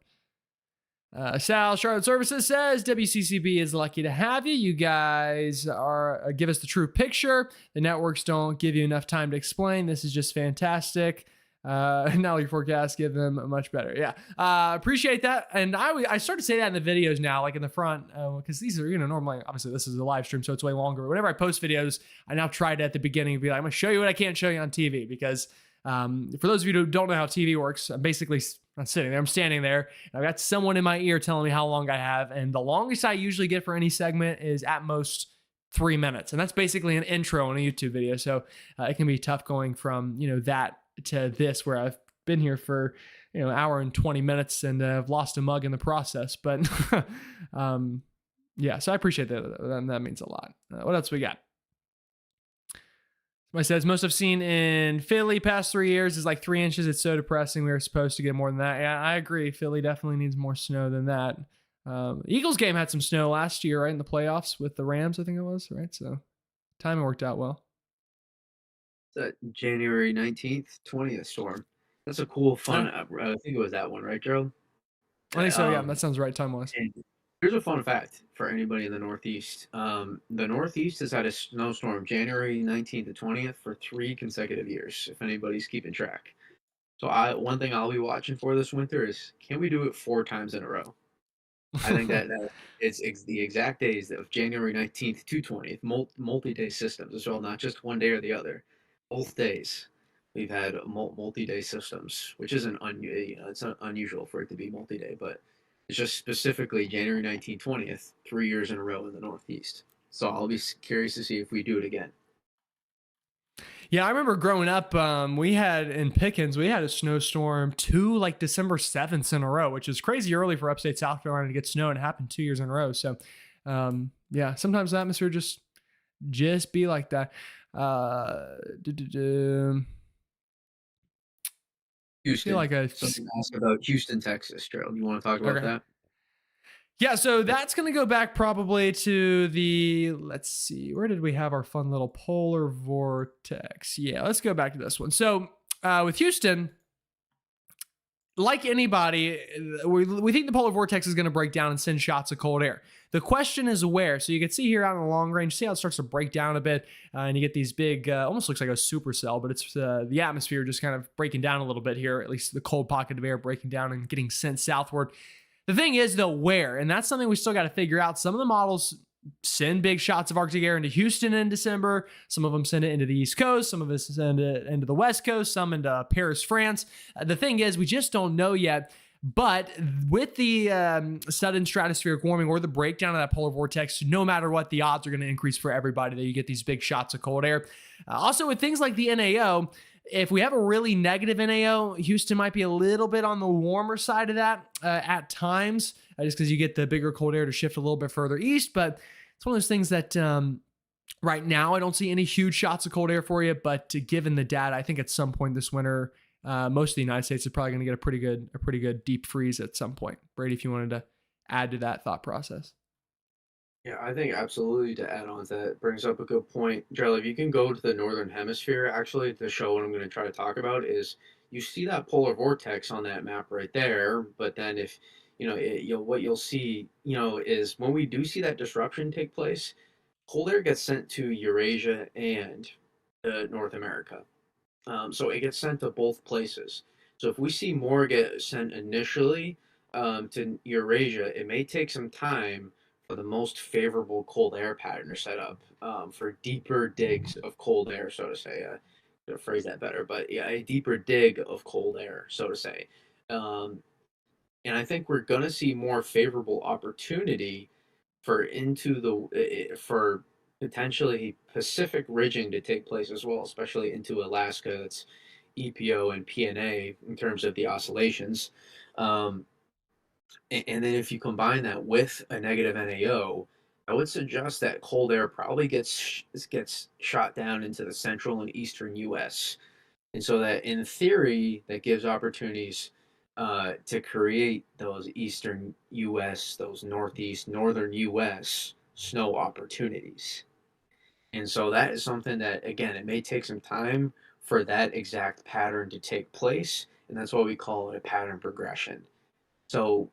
Sal Charlotte Services says WCCB is lucky to have you. You guys are give us the true picture. The networks don't give you enough time to explain. This is just fantastic. Now your forecast give them much better. Yeah, appreciate that. And I start to say that in the videos now, like in the front, because these are normally obviously this is a live stream, so it's way longer. But whenever I post videos, I now try to at the beginning be like, I'm gonna show you what I can't show you on TV because for those of you who don't know how TV works, I'm basically not sitting there. I'm standing there. And I've got someone in my ear telling me how long I have. And the longest I usually get for any segment is at most 3 minutes. And that's basically an intro on a YouTube video. So it can be tough going from, that to this where I've been here for, an hour and 20 minutes and I've lost a mug in the process. But yeah, so I appreciate that. That means a lot. What else we got? Somebody says, most I've seen in Philly past 3 years is like 3 inches. It's so depressing. We were supposed to get more than that. Yeah, I agree. Philly definitely needs more snow than that. Eagles game had some snow last year, right? In the playoffs with the Rams, I think it was, right? So timing worked out well. That January 19th, 20th storm. That's a cool, fun. I think it was that one, right, Gerald? I think so, yeah. That sounds right time-wise. Here's a fun fact for anybody in the Northeast. The Northeast has had a snowstorm January 19th to 20th for 3 consecutive years, if anybody's keeping track. So one thing I'll be watching for this winter is, can we do it 4 times in a row? I think that it's the exact days of January 19th to 20th, multi-day systems as well, not just one day or the other. Both days we've had multi-day systems, which isn't it's not unusual for it to be multi-day, but it's just specifically January 19th, 20th, 3 years in a row in the Northeast. So I'll be curious to see if we do it again. Yeah, I remember growing up, we had in Pickens, we had a snowstorm 2 like December 7th in a row, which is crazy early for upstate South Carolina to get snow, and it happened 2 years in a row. So, yeah, sometimes the atmosphere just be like that. Houston. Like something asked about Houston, Texas, Gerald. You want to talk about that? Yeah, so that's going to go back probably to let's see, where did we have our fun little polar vortex? Yeah, let's go back to this one. So with Houston, like anybody, we think the polar vortex is going to break down and send shots of cold air. The question is where. So you can see here out in the long range, see how it starts to break down a bit, and you get these big, almost looks like a supercell, but it's the atmosphere just kind of breaking down a little bit here, at least the cold pocket of air breaking down and getting sent southward. The thing is, though, where? And that's something we still got to figure out. Some of the models send big shots of Arctic air into Houston in December. Some of them send it into the East Coast. Some of us send it into the West Coast. Some into Paris, France. The thing is, we just don't know yet. But with the sudden stratospheric warming or the breakdown of that polar vortex, no matter what, the odds are going to increase for everybody that you get these big shots of cold air. Also, with things like the NAO, if we have a really negative NAO, Houston might be a little bit on the warmer side of that at times, just because you get the bigger cold air to shift a little bit further east. But it's one of those things that right now I don't see any huge shots of cold air for you. But given the data, I think at some point this winter, most of the United States is probably going to get a pretty good deep freeze at some point. Brady, if you wanted to add to that thought process. Yeah, I think absolutely to add on to that brings up a good point. Gerald, if you can go to the Northern Hemisphere, actually, to show what I'm going to try to talk about is you see that polar vortex on that map right there. But then if, what you'll see, is when we do see that disruption take place, cold air gets sent to Eurasia and North America. So it gets sent to both places. So if we see more get sent initially to Eurasia, it may take some time for the most favorable cold air pattern to set up for deeper digs of cold air, so to say. To phrase that better, but yeah, a deeper dig of cold air, so to say. And I think we're going to see more favorable opportunity for for potentially Pacific ridging to take place as well, especially into Alaska. It's EPO and PNA in terms of the oscillations. And then if you combine that with a negative NAO, I would suggest that cold air probably gets shot down into the central and eastern U.S. And so that in theory, that gives opportunities to create those eastern U.S., those northern U.S. snow opportunities. And so that is something that, again, it may take some time for that exact pattern to take place. And that's why we call it a pattern progression. So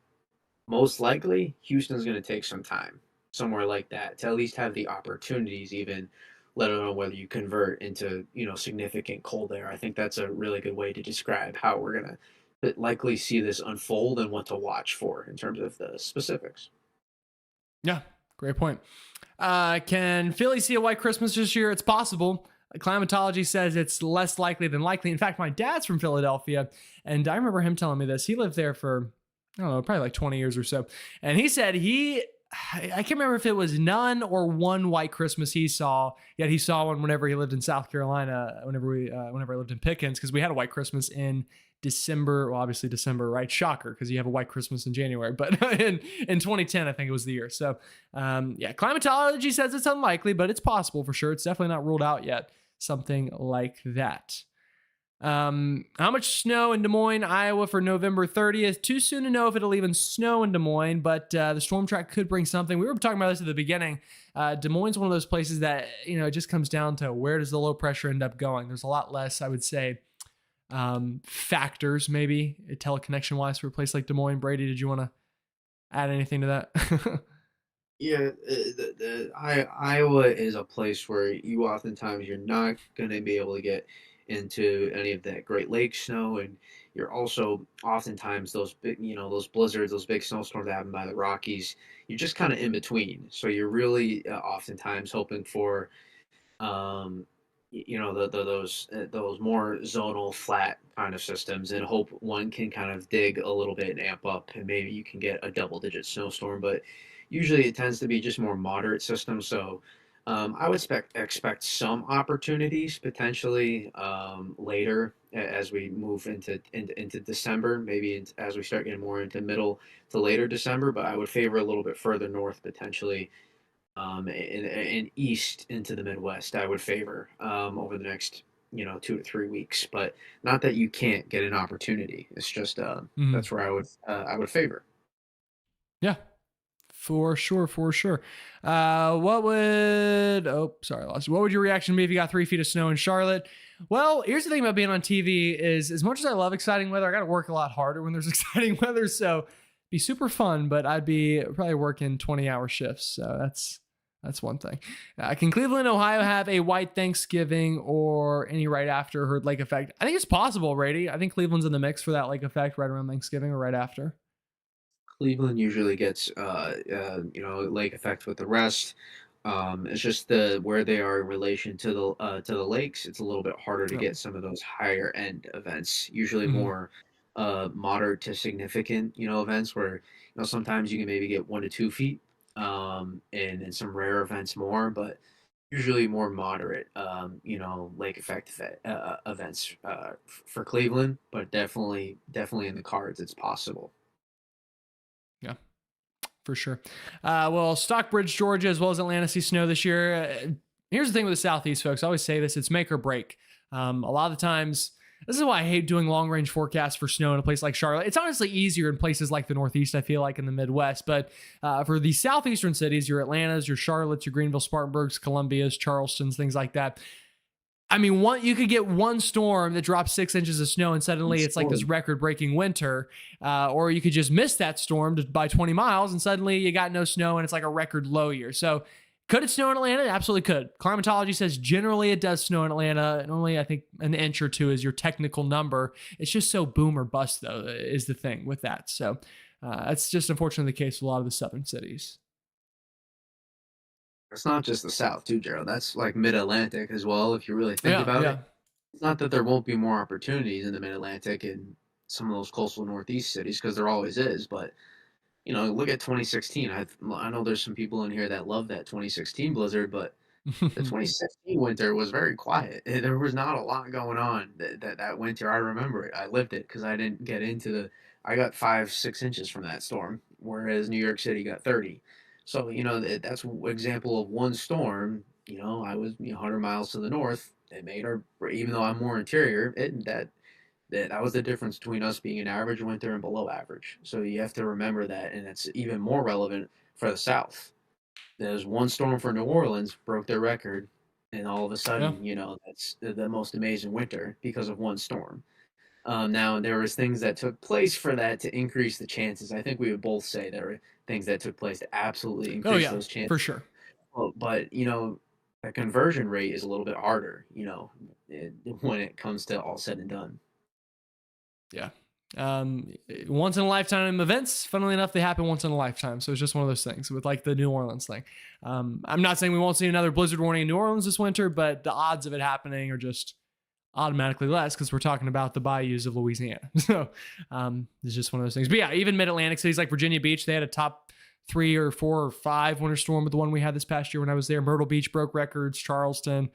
Most likely, Houston's going to take some time, somewhere like that, to at least have the opportunities, even let alone whether you convert into significant cold air. I think that's a really good way to describe how we're going to likely see this unfold and what to watch for in terms of the specifics. Yeah, great point. Can Philly see a white Christmas this year? It's possible. Climatology says it's less likely than likely. In fact, my dad's from Philadelphia, and I remember him telling me this. He lived there for, I don't know, probably like 20 years or so. And he said I can't remember if it was none or one white Christmas he saw, yet he saw one whenever he lived in South Carolina, whenever I lived in Pickens, because we had a white Christmas in December. Well, obviously December, right? Shocker, because you have a white Christmas in January. But in 2010, I think it was the year. So, yeah, climatology says it's unlikely, but it's possible for sure. It's definitely not ruled out yet. Something like that. How much snow in Des Moines, Iowa for November 30th? Too soon to know if it'll even snow in Des Moines, but the storm track could bring something. We were talking about this at the beginning. Des Moines is one of those places that, it just comes down to where does the low pressure end up going? There's a lot less, I would say, factors maybe teleconnection wise for a place like Des Moines. Brady, did you want to add anything to that? Yeah, Iowa is a place where you oftentimes you're not going to be able to get into any of that Great Lakes snow, and you're also oftentimes those big, those blizzards, those big snowstorms that happen by the Rockies. You're just kind of in between, so you're really oftentimes hoping for, um, those more zonal flat kind of systems, and hope one can kind of dig a little bit and amp up, and maybe you can get a double-digit snowstorm, but usually it tends to be just more moderate systems. So I would expect some opportunities potentially later as we move into December, maybe as we start getting more into middle to later December. But I would favor a little bit further north potentially, and east into the Midwest. I would favor over the next 2 to 3 weeks. But not that you can't get an opportunity. It's just Mhm. that's where I would favor. Yeah, for sure, for sure. Sorry, I lost. What would your reaction be if you got 3 feet of snow in Charlotte? Well, here's the thing about being on TV is as much as I love exciting weather, I got to work a lot harder when there's exciting weather. So it'd be super fun, but I'd be probably working 20-hour shifts. So that's one thing. Can Cleveland, Ohio have a white Thanksgiving or any right after herd lake effect? I think it's possible, Brady. I think Cleveland's in the mix for that lake effect right around Thanksgiving or right after. Cleveland usually gets lake effect with the rest. It's just where they are in relation to the lakes. It's a little bit harder to Yep. get some of those higher end events. Usually Mhm. more moderate to significant events where sometimes you can maybe get 1 to 2 feet, and in some rare events more, but usually more moderate lake effect events for Cleveland. But definitely in the cards, it's possible. Yeah. For sure. Well, Stockbridge, Georgia, as well as Atlanta see snow this year. Here's the thing with the Southeast, folks. I always say this: it's make or break. A lot of the times, this is why I hate doing long range forecasts for snow in a place like Charlotte. It's honestly easier in places like the Northeast, I feel like, in the Midwest. But for the Southeastern cities, your Atlantas, your Charlottes, your Greenville, Spartanburgs, Columbias, Charlestons, things like that, I mean, you could get one storm that drops 6 inches of snow, and suddenly it's like this record-breaking winter. Or you could just miss that storm by 20 miles, and suddenly you got no snow, and it's like a record low year. So, could it snow in Atlanta? It absolutely could. Climatology says generally it does snow in Atlanta, and only I think an inch or two is your technical number. It's just so boom or bust, though, is the thing with that. So, that's just unfortunately the case with a lot of the southern cities. It's not just the South too, Gerald. That's like Mid-Atlantic as well, if you really think Yeah, about it. yeah. It's not that there won't be more opportunities in the Mid-Atlantic and some of those coastal Northeast cities, because there always is. But look at 2016. I know there's some people in here that love that 2016 blizzard, but the 2016 winter was very quiet. There was not a lot going on that winter. I remember it. I lived it because I didn't get into the. I got 5 6 inches from that storm, whereas New York City got 30. So that's an example of one storm. I was 100 miles to the north. It made our even though I'm more interior. That was the difference between us being an average winter and below average. So you have to remember that, and it's even more relevant for the South. There's one storm for New Orleans broke their record, and all of a Yeah. sudden, that's the most amazing winter because of one storm. Now, there was things that took place for that to increase the chances. I think we would both say there were things that took place to absolutely Oh increase yeah, those for chances. sure. Well, but the conversion rate is a little bit harder, when it comes to all said and done. Yeah. Um, Once in a lifetime events, funnily enough, they happen once in a lifetime. So it's just one of those things with like the New Orleans thing. I'm not saying we won't see another blizzard warning in New Orleans this winter, but the odds of it happening are just automatically less because we're talking about the bayous of Louisiana. So it's just one of those things. But yeah, even mid-Atlantic cities like Virginia Beach, they had a top 3 or 4 or 5 winter storm with the one we had this past year when I was there. Myrtle Beach broke records. Charleston,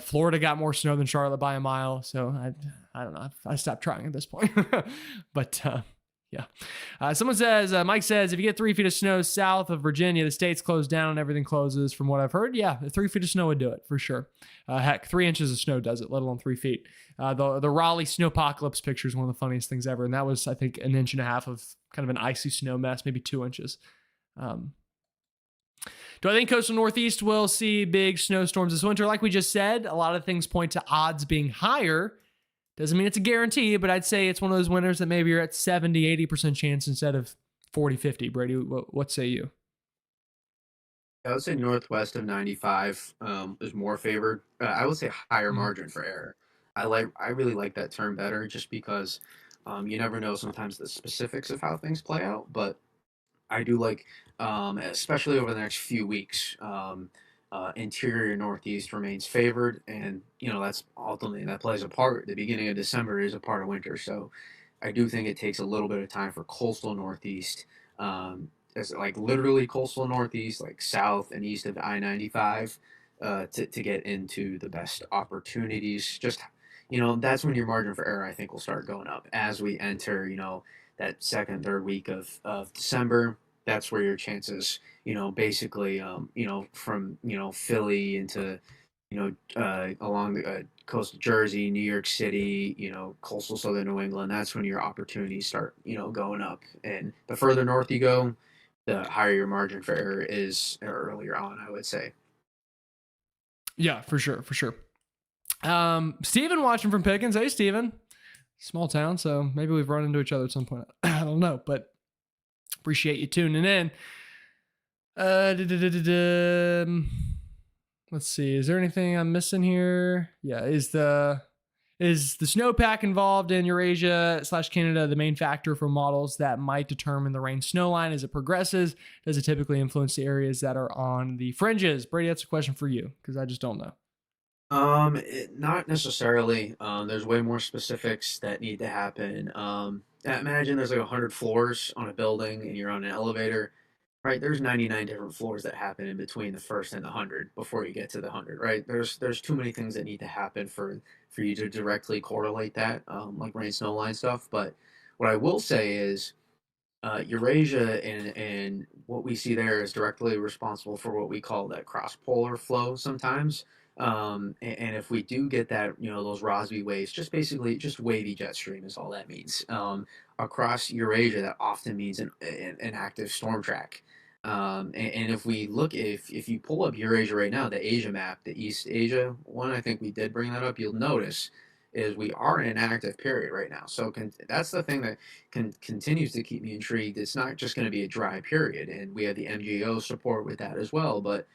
Florida got more snow than Charlotte by a mile. So I don't know. I stopped trying at this point. But yeah. Someone says, Mike says, if you get 3 feet of snow south of Virginia, the state's closed down and everything closes. From what I've heard, yeah, 3 feet of snow would do it for sure. Heck, 3 inches of snow does it, let alone 3 feet. The Raleigh snowpocalypse picture is one of the funniest things ever. And that was, I think, 1.5 inches of kind of an icy snow mess, maybe 2 inches. Do I think coastal Northeast will see big snowstorms this winter? Like we just said, a lot of things point to odds being higher. Doesn't mean it's a guarantee, but I'd say it's one of those winters that maybe you're at 70, 80% chance instead of 40, 50. Brady, what say you? I would say northwest of 95 is more favored. I would say higher Mhm. margin for error. I really like that term better, just because you never know sometimes the specifics of how things play out. But I do like, especially over the next few weeks, interior Northeast remains favored, and that's ultimately that plays a part. The beginning of December is a part of winter, so I do think it takes a little bit of time for coastal Northeast, as like literally coastal Northeast, like south and east of I-95, to get into the best opportunities. Just that's when your margin for error, I think, will start going up as we enter that second, third week of December. That's where your chances, basically, from, Philly into, along the coast of Jersey, New York City, coastal southern New England. That's when your opportunities start, going up. And the further north you go, the higher your margin for error is earlier on, I would say. Yeah, for sure, for sure. Steven watching from Pickens. Hey, Steven. Small town, so maybe we've run into each other at some point. I don't know, but appreciate you tuning in. Let's see. Is there anything I'm missing here? Yeah. Is the snowpack involved in Eurasia/Canada the main factor for models that might determine the rain snow line as it progresses? Does it typically influence the areas that are on the fringes? Brady, that's a question for you because I just don't know. Not necessarily. There's way more specifics that need to happen. Imagine there's like 100 floors on a building and you're on an elevator, right? There's 99 different floors that happen in between the first and the 100 before you get to the 100, right? There's too many things that need to happen for you to directly correlate that, like rain snow line stuff. But what I will say is, Eurasia and what we see there is directly responsible for what we call that cross-polar flow sometimes. And if we do get that, those Rossby waves, just basically just wavy jet stream is all that means. Across Eurasia, that often means an active storm track. And if we look, if you pull up Eurasia right now, the Asia map, the East Asia one, I think we did bring that up. You'll notice is we are in an active period right now. So that's the thing that continues to keep me intrigued. It's not just going to be a dry period, and we have the MGO support with that as well. But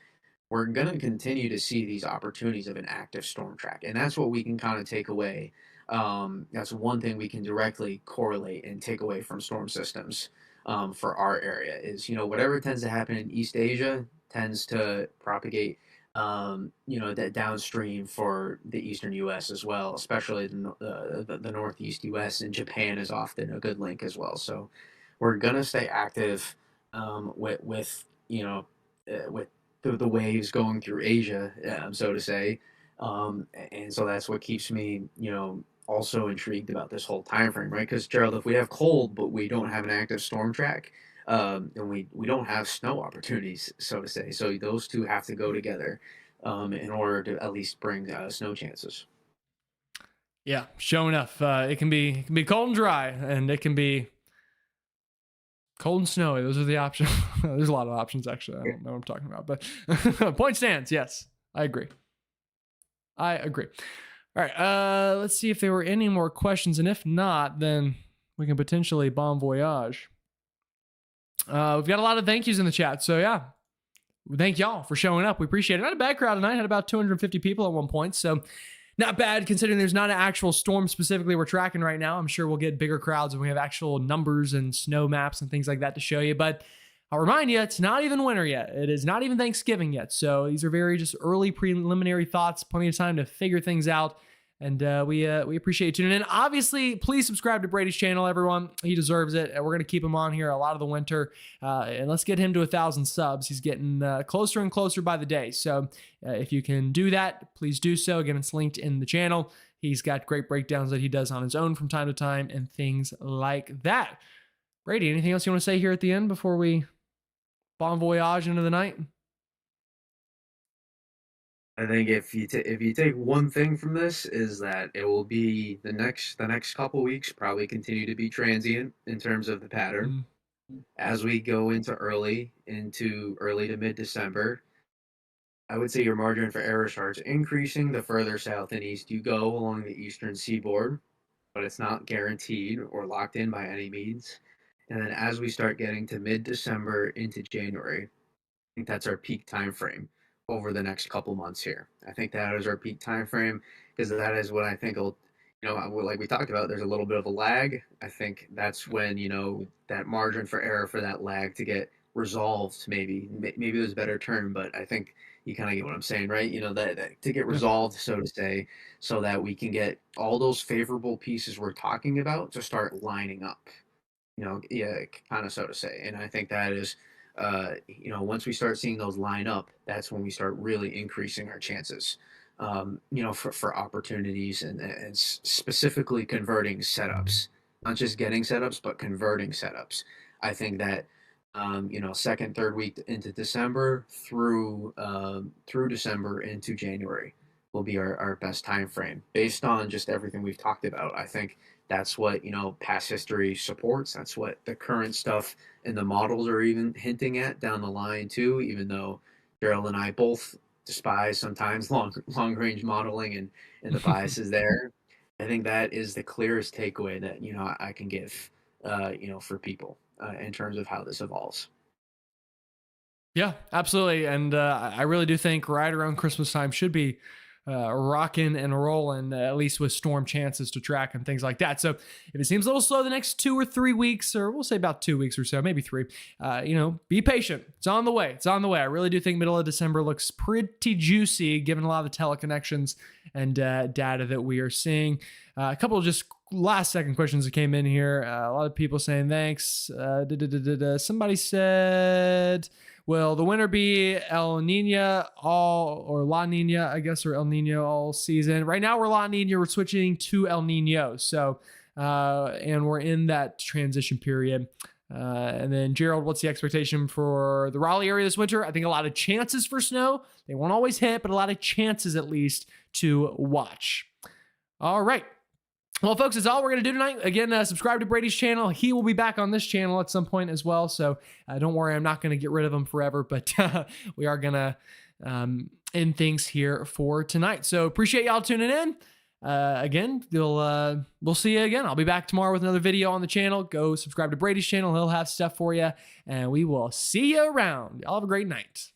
we're going to continue to see these opportunities of an active storm track, and that's what we can kind of take away. That's one thing we can directly correlate and take away from storm systems, for our area is whatever tends to happen in East Asia tends to propagate, that downstream for the eastern U.S. as well, especially the northeast U.S., and Japan is often a good link as well. So we're gonna stay active, with the waves going through Asia, so to say, and so that's what keeps me, also intrigued about this whole time frame, right? Because Gerald, if we have cold but we don't have an active storm track, and we don't have snow opportunities, so to say. So those two have to go together, in order to at least bring snow chances. Yeah, sure enough. It can be cold and dry, and it can be cold and snowy. Those are the options. There's a lot of options actually. I don't know what I'm talking about, but point stands. Yes, I agree. All right. Let's see if there were any more questions, and if not, then we can potentially bon voyage. We've got a lot of thank yous in the chat, so yeah, thank y'all for showing up. We appreciate it. Not a bad crowd tonight. Had about 250 people at one point, so not bad considering there's not an actual storm specifically we're tracking right now. I'm sure we'll get bigger crowds when we have actual numbers and snow maps and things like that to show you. But I'll remind you, it's not even winter yet. It is not even Thanksgiving yet. So these are very just early preliminary thoughts, plenty of time to figure things out. And we appreciate you tuning in. Obviously, please subscribe to Brady's channel, everyone. He deserves it. We're going to keep him on here a lot of the winter. And let's get him to 1,000 subs. He's getting closer and closer by the day. So if you can do that, please do so. Again, it's linked in the channel. He's got great breakdowns that he does on his own from time to time and things like that. Brady, anything else you want to say here at the end before we bon voyage into the night? I think if you take one thing from this is that it will be the next couple weeks probably continue to be transient in terms of the pattern. As we go into early to mid December, I would say your margin for error starts increasing the further south and east you go along the eastern seaboard, but it's not guaranteed or locked in by any means. And then as we start getting to mid December into January, I think that's our peak time frame over the next couple months here. I think that is our peak time frame because that is what I think will, like we talked about, there's a little bit of a lag. I think that's when, that margin for error for that lag to get resolved, maybe there's a better term, but I think you kind of get what I'm saying, right? That to get resolved, so to say, so that we can get all those favorable pieces we're talking about to start lining up, kind of so to say. And I think that is, once we start seeing those line up, that's when we start really increasing our chances, for opportunities and specifically converting setups, not just getting setups, but converting setups. I think that, second, third week into December through December into January will be our best time frame based on just everything we've talked about. I think that's what past history supports. That's what the current stuff and the models are even hinting at down the line too. Even though Gerald and I both despise sometimes long range modeling and the biases there, I think that is the clearest takeaway that I can give for people in terms of how this evolves. Yeah, absolutely. And I really do think right around Christmas time should be rocking and rolling, at least with storm chances to track and things like that. So if it seems a little slow the next 2 or 3 weeks, or we'll say about 2 weeks or so, maybe 3, be patient. It's on the way. It's on the way. I really do think middle of December looks pretty juicy, given a lot of the teleconnections and data that we are seeing. A couple of just last second questions that came in here. A lot of people saying thanks. Somebody said, will the winter be El Nino or La Nina, I guess, or El Nino all season? Right now we're La Nina. We're switching to El Nino. So, and we're in that transition period. And then Gerald, what's the expectation for the Raleigh area this winter? I think a lot of chances for snow. They won't always hit, but a lot of chances at least to watch. All right. Well, folks, that's all we're going to do tonight. Again, subscribe to Brady's channel. He will be back on this channel at some point as well. So don't worry, I'm not going to get rid of him forever, but we are going to end things here for tonight. So appreciate y'all tuning in. Again, we'll see you again. I'll be back tomorrow with another video on the channel. Go subscribe to Brady's channel. He'll have stuff for you, and we will see you around. Y'all have a great night.